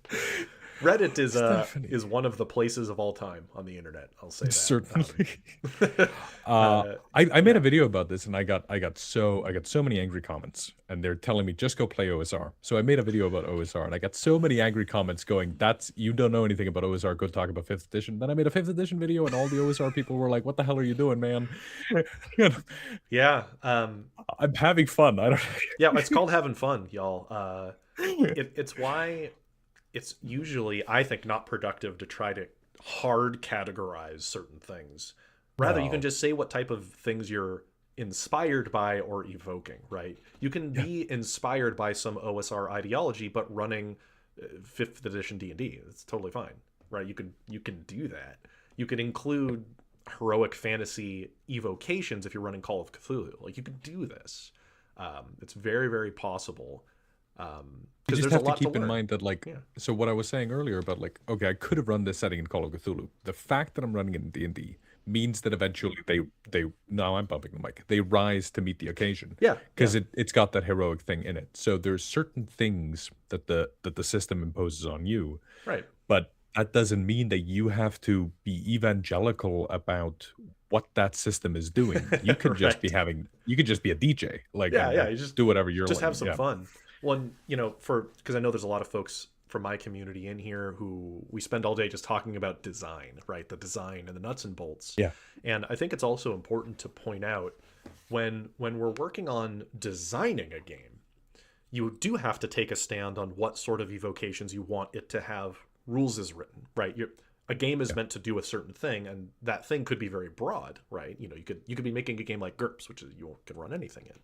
Reddit Stephanie, is one of the places of all time on the internet. I'll say that. certainly. Uh, I made yeah. a video about this, and I got so many angry comments, and they're telling me just go play OSR. So I made a video about OSR, and I got so many angry comments going, "That's you don't know anything about OSR. Go talk about fifth edition." Then I made a fifth edition video, and all the OSR people were like, "What the hell are you doing, man?" You know, Yeah. I'm having fun. I don't. Yeah. It's called having fun, y'all. It's why it's usually, I think, not productive to try to hard categorize certain things. Rather, you can No. just say what type of things you're inspired by or evoking, right? You can Yeah. be inspired by some OSR ideology, but running fifth edition D&D. It's totally fine, right? You can do that. You could include heroic fantasy evocations if you're running Call of Cthulhu. Like you could do this. It's very, very possible You because just there's a have to lot to keep in learn. mind that, like, Yeah. so what I was saying earlier about, like, okay, I could have run this setting in Call of Cthulhu. The fact that I'm running it in D&D means that eventually they now I'm bumping the mic. They rise to meet the occasion Yeah. Yeah. because it's got that heroic thing in it. So there's certain things that the system imposes on you, Right. but that doesn't mean that you have to be evangelical about what that system is doing. You can just be Right. you could just be a DJ, like, Yeah. Yeah. and You just do whatever you're just like. have some Yeah. fun. One, for because I know there's a lot of folks from my community in here who we spend all day just talking about design, right? The design and the nuts and bolts. Yeah. And I think it's also important to point out when we're working on designing a game, you do have to take a stand on what sort of evocations you want it to have rules is written, right? A game is Yeah. meant to do a certain thing, and that thing could be very broad, right? You could be making a game like GURPS, which is you can run anything in,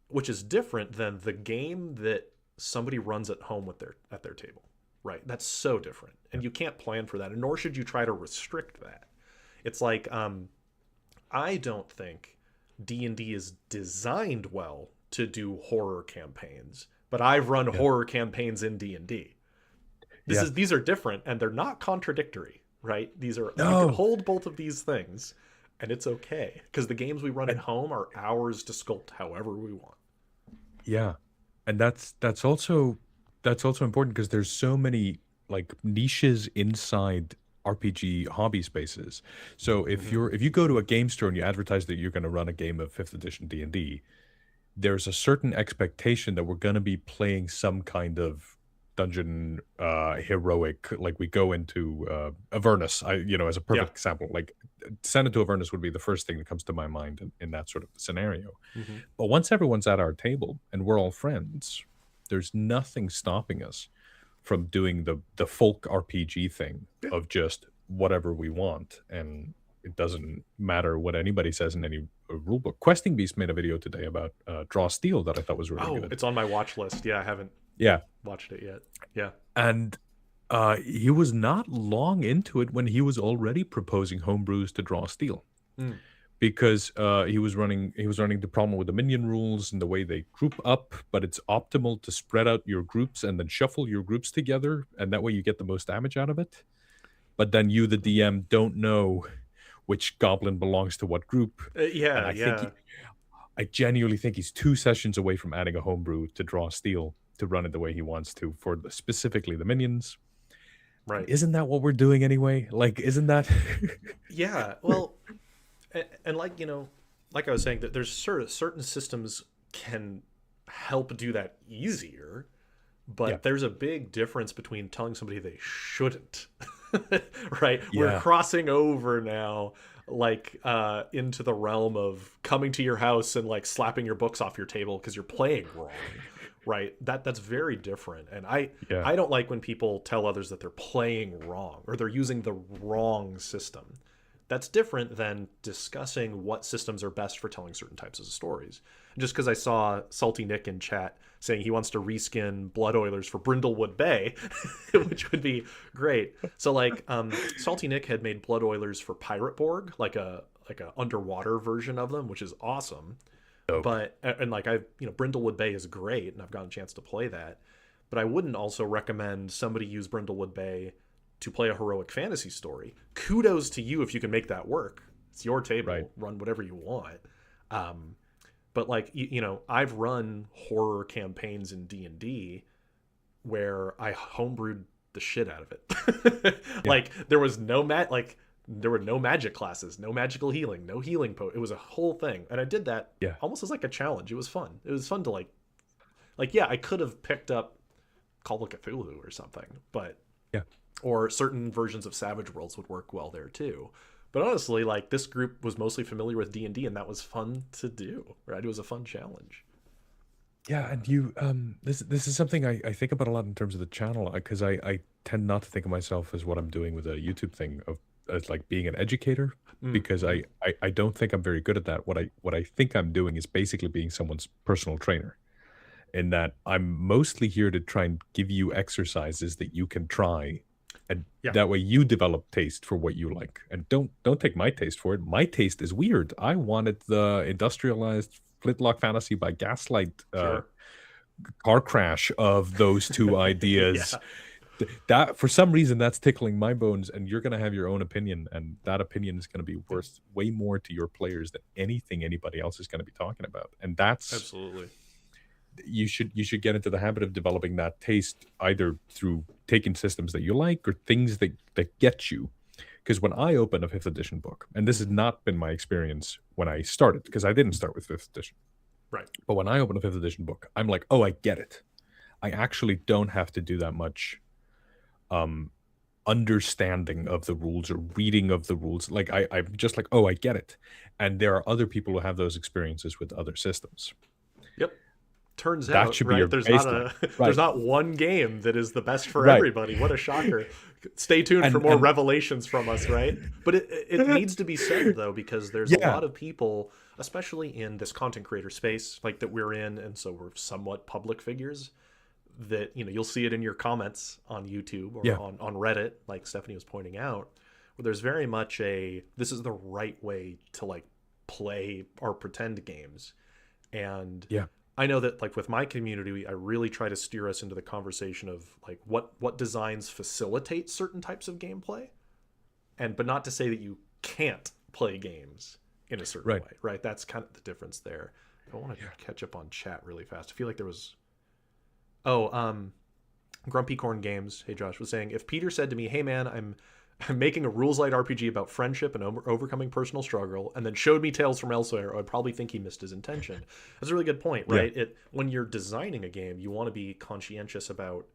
which is different than the game that somebody runs at home with their table, right? That's so different, and you can't plan for that, and nor should you try to restrict that. It's like I don't think D&D is designed well to do horror campaigns, but I've run Yeah. horror campaigns in D&D. Yeah. These are different and they're not contradictory, right? These are you can No. hold both of these things and it's okay because the games we run at And home are ours to sculpt however we want. yeah. And that's also important because there's so many like niches inside RPG hobby spaces. So Hmm. if you go to a game store and you advertise that you're going to run a game of 5th edition D&D, there's a certain expectation that we're going to be playing some kind of dungeon heroic, like we go into Avernus, as a Yeah. perfect example. Like send it to Avernus would be the first thing that comes to my mind in that sort of scenario. Hmm. But once everyone's at our table and we're all friends, there's nothing stopping us from doing the folk RPG thing Yeah. of just whatever we want, and it doesn't matter what anybody says in any rule book. Questing Beast made a video today about Draw Steel that I thought was really Oh, good. it's on my watch list. Yeah, I haven't Yeah, watched it yet. Yeah. and he was not long into it when he was already proposing homebrews to Draw Steel Mm. because he was running the problem with the minion rules and the way they group up, but it's optimal to spread out your groups and then shuffle your groups together, and that way you get the most damage out of it. But then you, the DM, don't know which goblin belongs to what group, and Yeah, yeah. I genuinely think he's 2 sessions away from adding a homebrew to Draw Steel to run it the way he wants to for specifically the minions. Right. Isn't that what we're doing anyway? Like, isn't that? Yeah. Well, and like, like I was saying, that there's certain systems can help do that easier, Yeah, but there's a big difference between telling somebody they shouldn't. Right? We're yeah, crossing over now, like into the realm of coming to your house and like slapping your books off your table because you're playing wrong. Right? That's very different. And yeah. I don't like when people tell others that they're playing wrong or they're using the wrong system. That's different than discussing what systems are best for telling certain types of stories. Just because I saw Salty Nick in chat saying he wants to reskin Blood Oilers for Brindlewood Bay, which would be great. So like Salty Nick had made Blood Oilers for Pirate Borg, like a underwater version of them, which is awesome. Dope. But and like I've Brindlewood Bay is great, and I've gotten a chance to play that. But I wouldn't also recommend somebody use Brindlewood Bay to play a heroic fantasy story. Kudos to you if you can make that work. It's your table. Right. Run whatever you want. But like I've run horror campaigns in D&D where I homebrewed the shit out of it. Yeah, Like there were no magic classes, no magical healing, no healing it was a whole thing, and I did that yeah, almost as like a challenge. It was fun. It was fun to like yeah, I could have picked up Call of Cthulhu or something, but yeah. or certain versions of Savage Worlds would work well there too. But honestly, like this group was mostly familiar with D&D, and that was fun to do. Right? It was a fun challenge. Yeah, and you this is something I think about a lot in terms of the channel, because I tend not to think of myself as what I'm doing with a YouTube thing of as like being an educator, because Mm-hmm. I don't think I'm very good at that. What I think I'm doing is basically being someone's personal trainer, in that I'm mostly here to try and give you exercises that you can try, and Yeah, that way you develop taste for what you like. And don't take my taste for it. My taste is weird. I wanted the industrialized flintlock fantasy by Gaslight sure. car crash of those two ideas. Yeah, That for some reason that's tickling my bones, and you're going to have your own opinion, and that opinion is going to be yeah, worth way more to your players than anything anybody else is going to be talking about. And that's, absolutely. you should get into the habit of developing that taste, either through taking systems that you like or things that get you. Because when I open a fifth edition book, and this has Hmm. not been my experience when I started, because I didn't start with fifth edition, Right. but when I open a fifth edition book, I'm like, oh, I get it. I actually don't have to do that much um understanding of the rules or reading of the rules. Like I'm just like, oh, I get it. And there are other people who have those experiences with other systems. Yep. Turns That out, should be right? your baseline. There's Right. not one game that is the best for Right. everybody. What a shocker. Stay tuned for more And revelations from us, right? But it needs to be said though, because there's a yeah. lot of people, especially in this content creator space like that we're in, and so we're somewhat public figures, that you'll see it in your comments on YouTube or Yeah. on Reddit, like Stephanie was pointing out, where there's very much a this is the right way to like play or pretend games. And Yeah. I know that like with my community, I really try to steer us into the conversation of like what designs facilitate certain types of gameplay, and but not to say that you can't play games in a certain Right. way, right? That's kind of the difference there. I want Yeah. to catch up on chat really fast. I feel like there was oh Grumpy Corn Games, hey Josh, was saying, if Peter said to me, "Hey man, I'm making a rules light RPG about friendship and overcoming personal struggle," and then showed me Tales from Elsewhere, I'd probably think he missed his intention. That's a really good point, Yeah. right? It when you're designing a game, you want to be conscientious about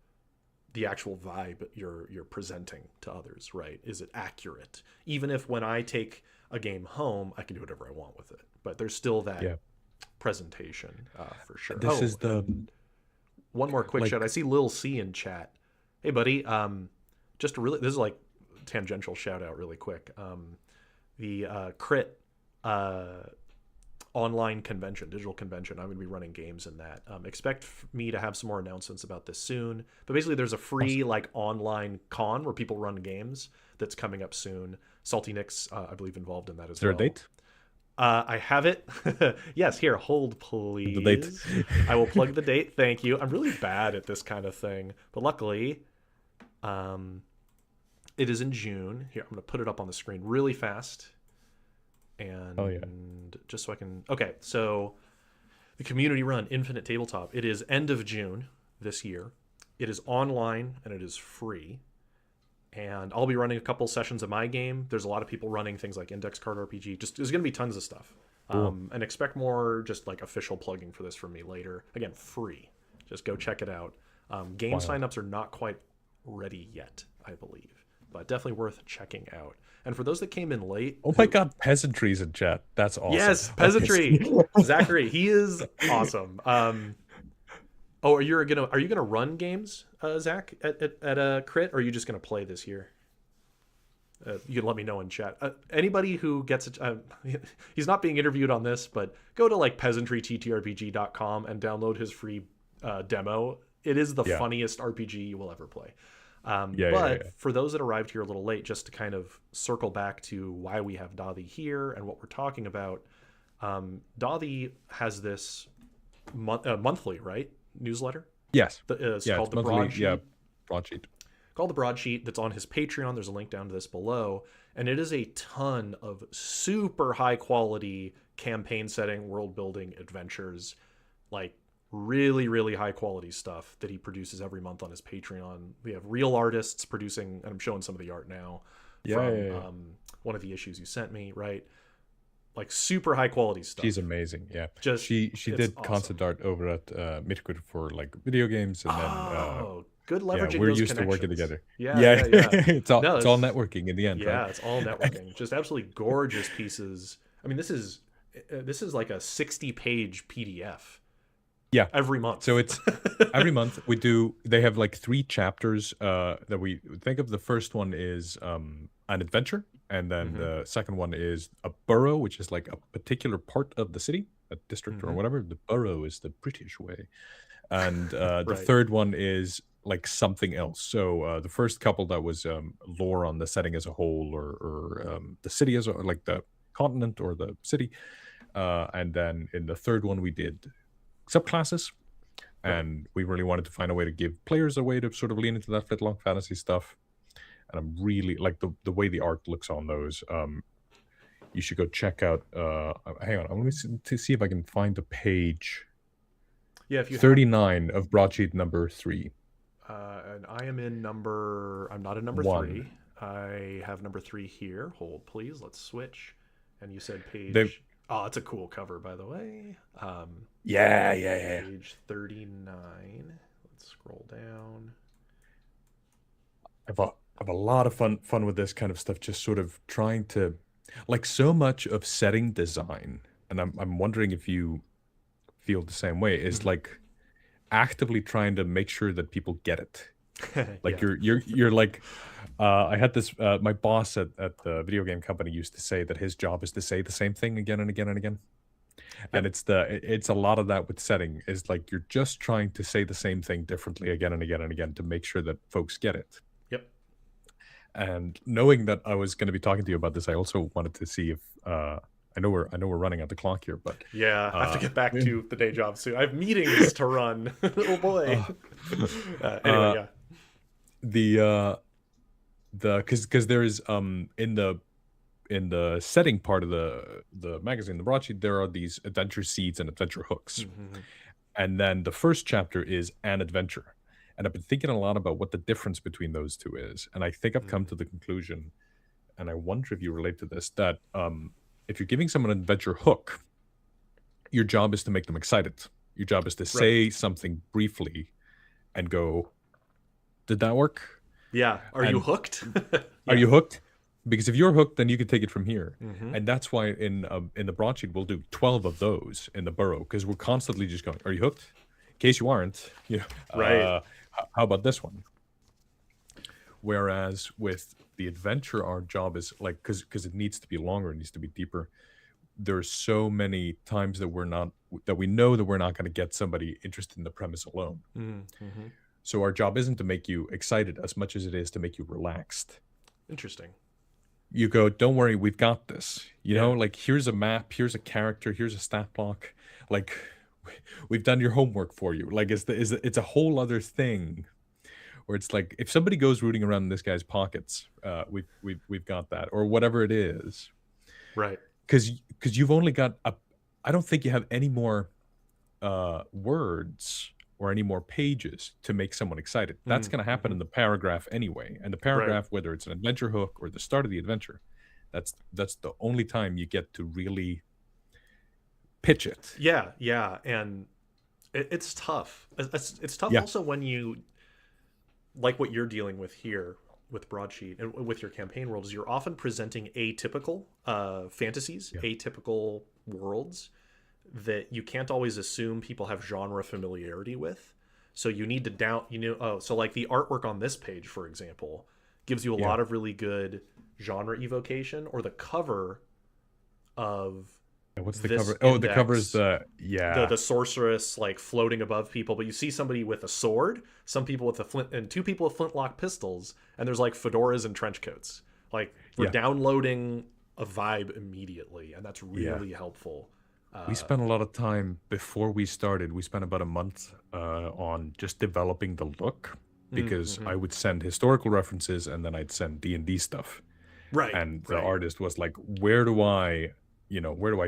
the actual vibe you're presenting to others, right? Is it accurate? Even if when I take a game home, I can do whatever I want with it, but there's still that Yeah. presentation for sure. This Oh, is the and one more quick shout. I like see Lil C in chat. Hey, buddy. Just a really, this is like tangential shout out, really quick. The Crit uh, online convention, digital convention. I'm going to be running games in that. Expect me to have some more announcements about this soon. But basically, there's a free awesome. like online con where people run games that's coming up soon. Salty Nick's, I believe, involved in that Is as there a well. date? I have it. Yes, here, hold The date. please. I will plug the date. Thank you. I'm really bad at this kind of thing, but luckily, um, it is in June. Here, I'm going to put it up on the screen really fast, Oh yeah. and just so I can. Okay, so the community run Infinite Tabletop. It is end of June this year. It is online and it is free. and I'll be running a couple sessions of my game. There's a lot of people running things like Index Card RPG. Just there's going to be tons of stuff. Cool. And expect more just like official plugging for this from me later. Again, free. Just go check it out. Game Wild. signups are not quite ready yet, I believe, but definitely worth checking out. And for those that came in late, Oh my God, peasantry's in chat. That's awesome. yes, Okay. peasantry, Zachary, he is awesome. Oh, are you gonna run games, Zach, at a crit, or are you just gonna play this year? You can let me know in chat. Anybody who gets it, he's not being interviewed on this, but go to like peasantryttrpg.com and download his free demo. It is the Yeah. funniest RPG you will ever play. Yeah. For those that arrived here a little late, just to kind of circle back to why we have Dadi here and what we're talking about, Dadi has this monthly, right, newsletter. Yes. It's Yeah, called it's the monthly. Broadsheet. Yeah, broadsheet. Called the Broadsheet. That's on his Patreon. There's a link down to this below, and it is a ton of super high quality campaign setting, world building adventures, like really high quality stuff that he produces every month on his Patreon. We have real artists producing, and I'm showing some of the art now from one of the issues you sent me, right? Like super high quality stuff. She's amazing. Yeah. Just she it's did awesome. concept art over at MysticArts for like video games, and then good leveraging. yeah, we're those used to working connections. together. Yeah. it's all No, it's all networking in the end, yeah, right? it's all networking. Just absolutely gorgeous pieces. I mean, this is like a 60-page PDF. Yeah. Every month. So it's every month they have like 3 chapters that we think of. The first one is an adventure, and then the second one is a borough, which is like a particular part of the city, a district or whatever. The borough is the British way. And the Right. third one is like something else. So the first couple, that was lore on the setting as a whole, or the city as a, like the continent or the city. And then in the third one we did subclasses, and we really wanted to find a way to give players a way to sort of lean into that flintlock fantasy stuff. And I'm really like the way the art looks on those. You should go check out. Hang on, let me see if I can find the page. Yeah, if you 39 of broadsheet number 3. And I am in number. I'm not in number 1. 3. I have number 3 here. Hold, please. Let's switch. And you said page. Oh, it's a cool cover, by the way. Yeah. Page 39. Let's scroll down. I have a lot of fun with this kind of stuff. Just sort of trying to, like, so much of setting design, and I'm wondering if you feel the same way, is like actively trying to make sure that people get it. Like you're like, I had this my boss at the video game company used to say that his job is to say the same thing again and again and again. And it's a lot of that with setting, is like you're just trying to say the same thing differently again and again and again to make sure that folks get it. Yep. And knowing that I was going to be talking to you about this, I also wanted to see if I know we're running out the clock here, but yeah, I have to get back to the day job soon. I have meetings to run. Oh boy. Anyway, the because there is in the setting part of the magazine, the broadsheet, there are these adventure seeds and adventure hooks. And then the first chapter is an adventure. And I've been thinking a lot about what the difference between those two is. And I think I've come to the conclusion, and I wonder if you relate to this, that if you're giving someone an adventure hook, your job is to make them excited. Your job is to say something briefly and go, did that work? Yeah. Are you hooked? Are you hooked? Because if you're hooked, then you can take it from here. And that's why in the broadsheet, we'll do 12 of those in the borough, because we're constantly just going, are you hooked? In case you aren't, Right. How about this one? Whereas with the adventure, our job is like, because it needs to be longer, it needs to be deeper. There's so many times that we know that we're not going to get somebody interested in the premise alone. So our job isn't to make you excited as much as it is to make you relaxed. Interesting. You go, don't worry, we've got this. You know, like, here's a map, here's a character, here's a stat block. Like, we've done your homework for you. Like, it's a whole other thing where it's like, if somebody goes rooting around in this guy's pockets, we've got that, or whatever it is. Right. Because you've only got I don't think you have any more words or any more pages to make someone excited. That's going to happen in the paragraph anyway. And the Right. paragraph, whether it's an adventure hook or the start of the adventure, that's the only time you get to really pitch it. Yeah, yeah, and it's tough. It's tough Yeah. also when you, like what you're dealing with here with Broadsheet and with your campaign world, is you're often presenting atypical fantasies, Yeah. atypical worlds that you can't always assume people have genre familiarity with. So you need to so like the artwork on this page, for example, gives you a Yeah. lot of really good genre evocation, or the cover of And what's the this cover? Oh, the cover is index, the the sorceress like floating above people, but you see somebody with a sword, some people with a flint, and two people with flintlock pistols, and there's like fedoras and trench coats. Like we're yeah. downloading a vibe immediately, and that's Yeah. really helpful. We spent a lot of time before we started. We spent about a month on just developing the look, because I would send historical references and then I'd send D&D stuff. Right, And the right. artist was like, where do I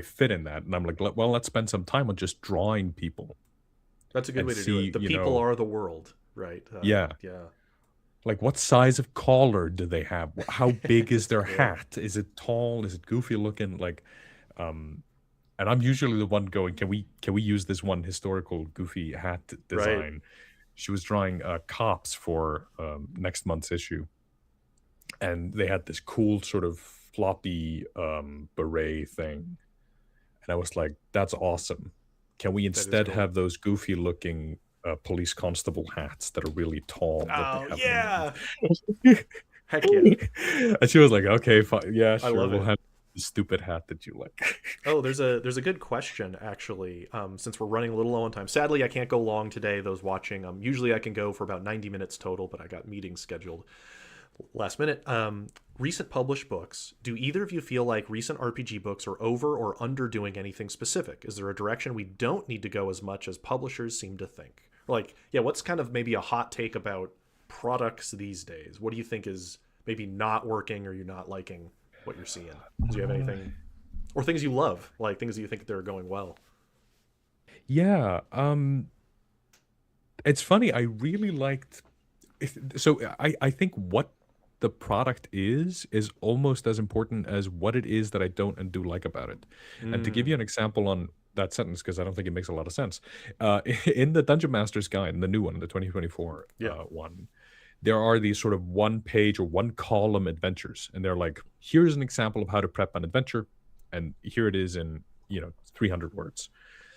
fit in that? And I'm like, well, let's spend some time on just drawing people That's a good and way to do it. see, The people are the world, right? yeah, Yeah. like what size of collar do they have? How big is their Yeah. hat? Is it tall? Is it goofy looking? Like, and I'm usually the one going, can we use this one historical goofy hat design? Right. She was drawing cops for next month's issue, and they had this cool sort of floppy beret thing, and I was like, that's awesome. Can we instead cool. have those goofy looking police constable hats that are really tall? Oh, that they yeah. have Heck yeah. And she was like, okay, fine. Yeah, I sure, love we'll it. have the stupid hat that you like. Oh, there's a good question actually. Since we're running a little low on time, sadly I can't go long today. Those watching, usually I can go for about 90 minutes total, but I got meetings scheduled last minute. Recent published books. Do either of you feel like recent RPG books are over or underdoing anything specific? Is there a direction we don't need to go as much as publishers seem to think? Like, yeah, what's kind of maybe a hot take about products these days? What do you think is maybe not working, or you're not liking what you're seeing? Do you have anything, or things you love, like things that you think they're going well? Yeah, it's funny. I really liked. So I think what the product is almost as important as what it is that I don't and do like about it. And to give you an example on that sentence, because I don't think it makes a lot of sense, in the Dungeon Master's Guide, in the new one, the 2024 one, there are these sort of one page or one column adventures, and they're like, here's an example of how to prep an adventure, and here it is in 300 words.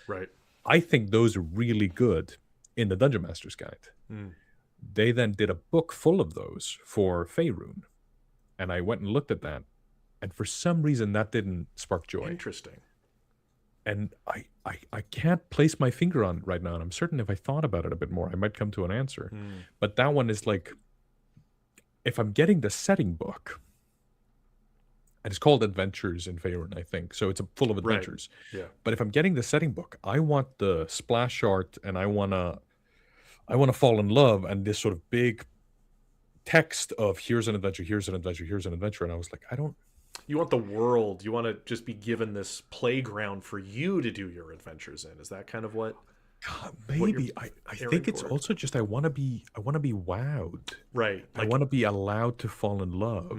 Right. I think those are really good in the Dungeon Master's Guide. They then did a book full of those for Faerun, and I went and looked at that, and for some reason that didn't spark joy. Interesting. And I can't place my finger on it right now, and I'm certain if I thought about it a bit more, I might come to an answer. But that one is like, if I'm getting the setting book, and it's called Adventures in Faerun, I think, so it's full of adventures. Right. Yeah. But if I'm getting the setting book, I want the splash art, and I want to fall in love, and this sort of big text of here's an adventure, here's an adventure, here's an adventure. And I was like, I don't. You want the world. You want to just be given this playground for you to do your adventures in. Is that kind of what? God, maybe I think it's also just I want to be wowed. Right. I want to be allowed to fall in love.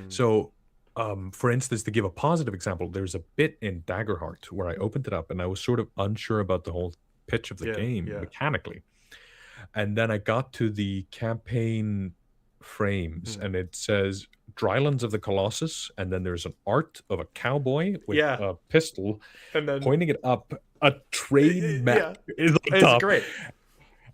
So, for instance, to give a positive example, there's a bit in Daggerheart where I opened it up and I was sort of unsure about the whole pitch of the game mechanically. And then I got to the campaign frames and it says Drylands of the Colossus, and then there's an art of a cowboy with a pistol and then pointing it up. A train mech is like it's great.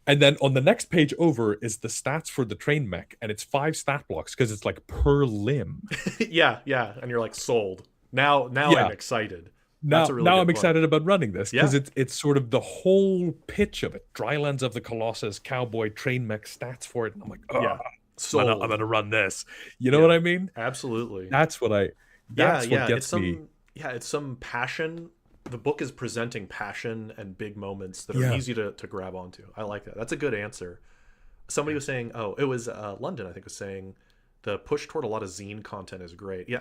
And then on the next page over is the stats for the train mech, and it's 5 stat blocks because it's like per limb. Yeah, and you're like sold. Now I'm excited. Now I'm excited about running this because it's sort of the whole pitch of it. Drylands of the Colossus, cowboy, train mech, stats for it. And I'm like, oh, I'm gonna run this. You know what I mean? Absolutely. That's what what gets me. Yeah, it's some passion. The book is presenting passion and big moments that are easy to grab onto. I like that. That's a good answer. Somebody was saying, it was London, I think, was saying the push toward a lot of zine content is great. Yeah,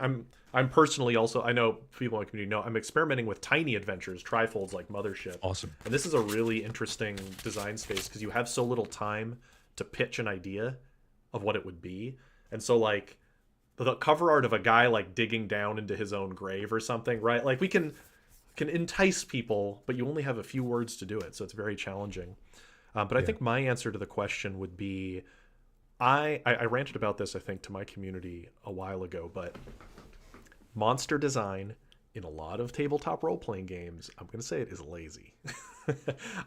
I'm personally also, I know people in the community know, I'm experimenting with tiny adventures, trifolds like Mothership. Awesome. And this is a really interesting design space because you have so little time to pitch an idea of what it would be. And so like the cover art of a guy like digging down into his own grave or something, right? Like we can entice people, but you only have a few words to do it, so it's very challenging. But I Yeah. think my answer to the question would be I ranted about this, I think, to my community a while ago, but monster design in a lot of tabletop role playing games, I'm going to say it is lazy.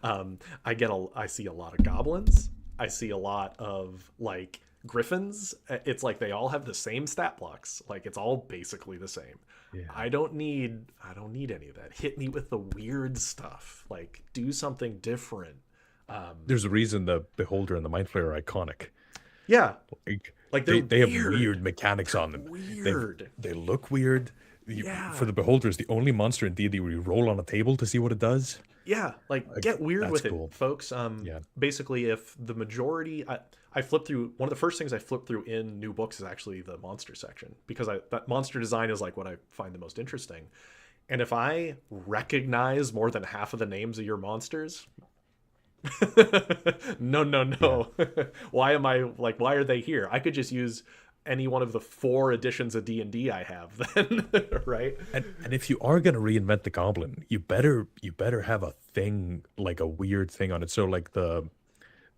I see a lot of goblins. I see a lot of like griffins. It's like they all have the same stat blocks. Like it's all basically the same. Yeah. I don't need any of that. Hit me with the weird stuff. Like do something different. There's a reason the Beholder and the Mind Flayer are iconic. Yeah, Like like they're they have weird. weird mechanics on them. Weird. They look weird. Yeah. For the Beholder, is the only monster in D&D where you roll on a table to see what it does. Yeah, like get weird That's with it, cool. folks. Yeah. Basically, if the majority, I flip through one of the first things I flip through in new books is actually the monster section because that monster design is like what I find the most interesting. And if I recognize more than half of the names of your monsters, no, no, Yeah. no. Why am I like? Why are they here? I could just use any one of the 4 editions of D&D I have then, right? And if you are gonna reinvent the goblin, you better have a thing, like a weird thing on it. So like the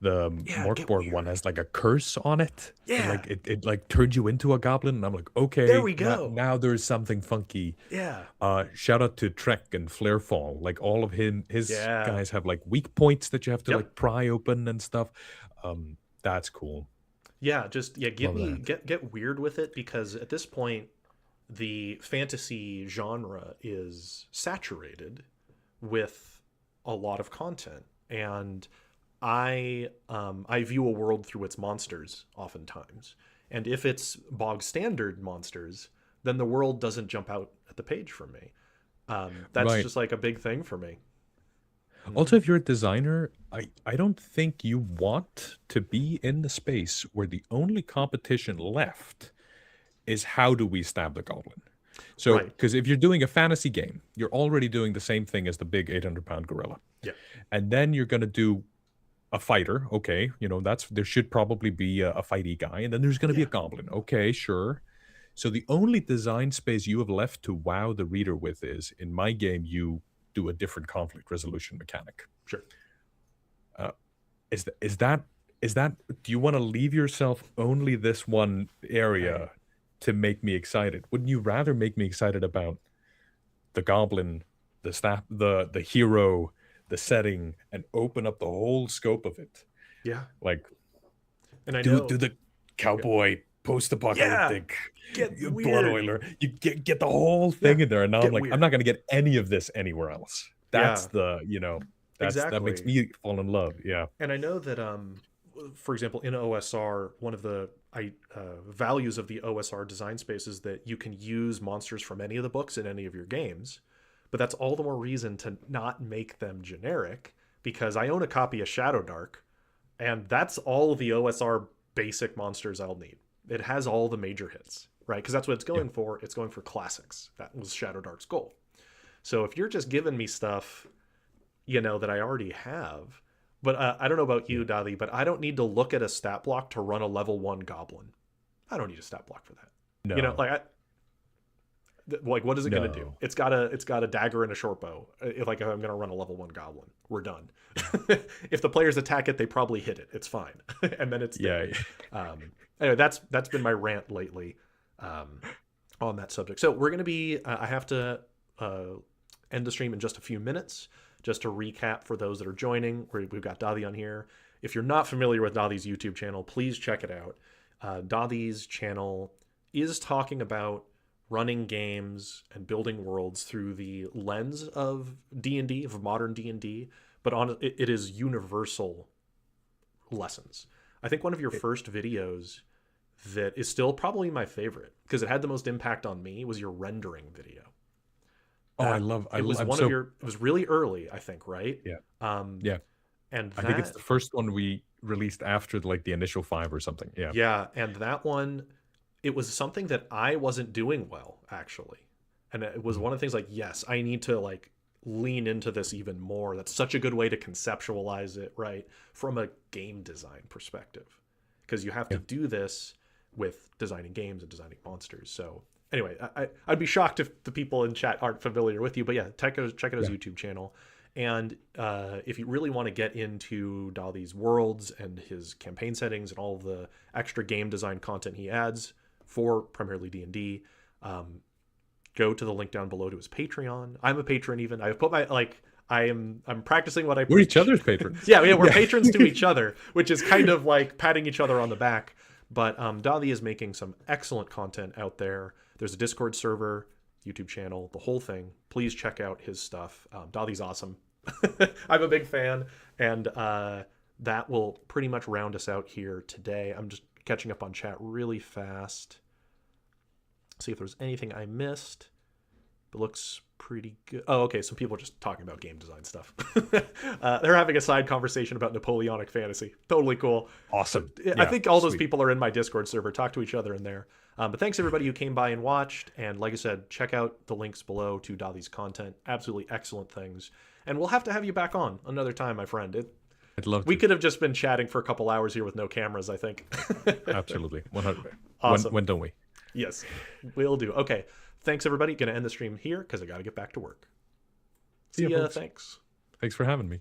Yeah, get Morkborg one weird. has like a curse on it, and Yeah, like it like turns you into a goblin. And I'm like, there okay, we go. now there's something funky. Yeah, Shout out to Trek and Flarefall. Like all of his yeah. guys have like weak points that you have to Yep. like pry open and stuff. That's cool. Yeah, just yeah, give Love me that. get weird with it because at this point the fantasy genre is saturated with a lot of content and I view a world through its monsters oftentimes. And if it's bog standard monsters, then the world doesn't jump out at the page for me. That's Right. just like a big thing for me. Also, Hmm. if you're a designer, I don't think you want to be in the space where the only competition left is how do we stab the goblin. So, Right. because if you're doing a fantasy game, you're already doing the same thing as the big 800-pound gorilla. Yeah. And then you're going to do a fighter. Okay. There should probably be a fighty guy. And then there's going to be a Yeah. goblin. Okay, sure. So the only design space you have left to wow the reader with is in my game, you do a different conflict resolution mechanic. Sure. Uh, is that do you want to leave yourself only this one Right. area to make me excited? Wouldn't you rather make me excited about the goblin, the staff, the hero, the setting, and open up the whole scope of it? Yeah. Like And I do know. the Yeah. cowboy Yeah. post-apocalyptic Get blood weird. oiler. You get the whole Yeah. thing in there, and now I'm Get like, I'm weird. not gonna get any of this anywhere else. That's Yeah. that makes Exactly. me fall in love. Yeah. And I know that, for example, in OSR, one of the values of the OSR design space is that you can use monsters from any of the books in any of your games. But that's all the more reason to not make them generic because I own a copy of Shadow Dark, and that's all the OSR basic monsters I'll need. It has all the major hits, right? Because that's what it's Yeah. going for. It's going for classics. That was Shadow Dark's goal. So if you're just giving me stuff, that I already have, but I don't know about Yeah. you, Dadi, but I don't need to look at a stat block to run a level 1 goblin. I don't need a stat block for that. No. Like like what is it going to do? No. It's got a dagger and a short bow. If I'm going to run a level 1 goblin, we're done. If the players attack it, they probably hit it. It's fine. And then it's Yeah. dead. Anyway, that's been my rant lately on that subject. So we're going to be I have to end the stream in just a few minutes. Just to recap for those that are joining, we've got Dadi on here. If you're not familiar with Dadi's YouTube channel, please check it out. Dadi's channel is talking about running games and building worlds through the lens of D&D, of modern D&D, but it is universal lessons. I think one of your first videos that is still probably my favorite because it had the most impact on me was your rendering video. Oh, That it was I'm one of so your, it was really early, I think, right? yeah. Um, Yeah. and I think it's that, the first one we released after like the initial 5 or something. Yeah. yeah, and that one, it was something that I wasn't doing well, actually. And it was one of the things like, yes, I need to like lean into this even more. That's such a good way to conceptualize it, right? From a game design perspective. Because you have to do this with designing games and designing monsters. So anyway, I'd be shocked if the people in chat aren't familiar with you. But yeah, check out his YouTube channel. And if you really want to get into Dadi's worlds and his campaign settings and all of the extra game design content he adds for primarily D&D, go to the link down below to his Patreon. I'm a patron even. I've put my I'm practicing what I preach. We're each other's patrons. yeah, we're patrons to each other, which is kind of like patting each other on the back. But Dadi is making some excellent content out there. There's a Discord server, YouTube channel, the whole thing. Please check out his stuff. Dadi's awesome. I'm a big fan. And that will pretty much round us out here today. I'm just catching up on chat really fast. See if there's anything I missed. It looks pretty good. Oh, okay. Some people are just talking about game design stuff. They're having a side conversation about Napoleonic fantasy. Totally cool. Awesome. I think all those people are in my Discord server. Talk to each other in there. But thanks everybody who came by and watched. And like I said, check out the links below to Dadi's content. Absolutely excellent things. And we'll have to have you back on another time, my friend. I'd love to. We could have just been chatting for a couple hours here with no cameras, I think. Absolutely. 100. Awesome. When don't we? Yes, will do. Okay. Thanks, everybody. Going to end the stream here because I got to get back to work. See ya. Folks. Thanks. Thanks for having me.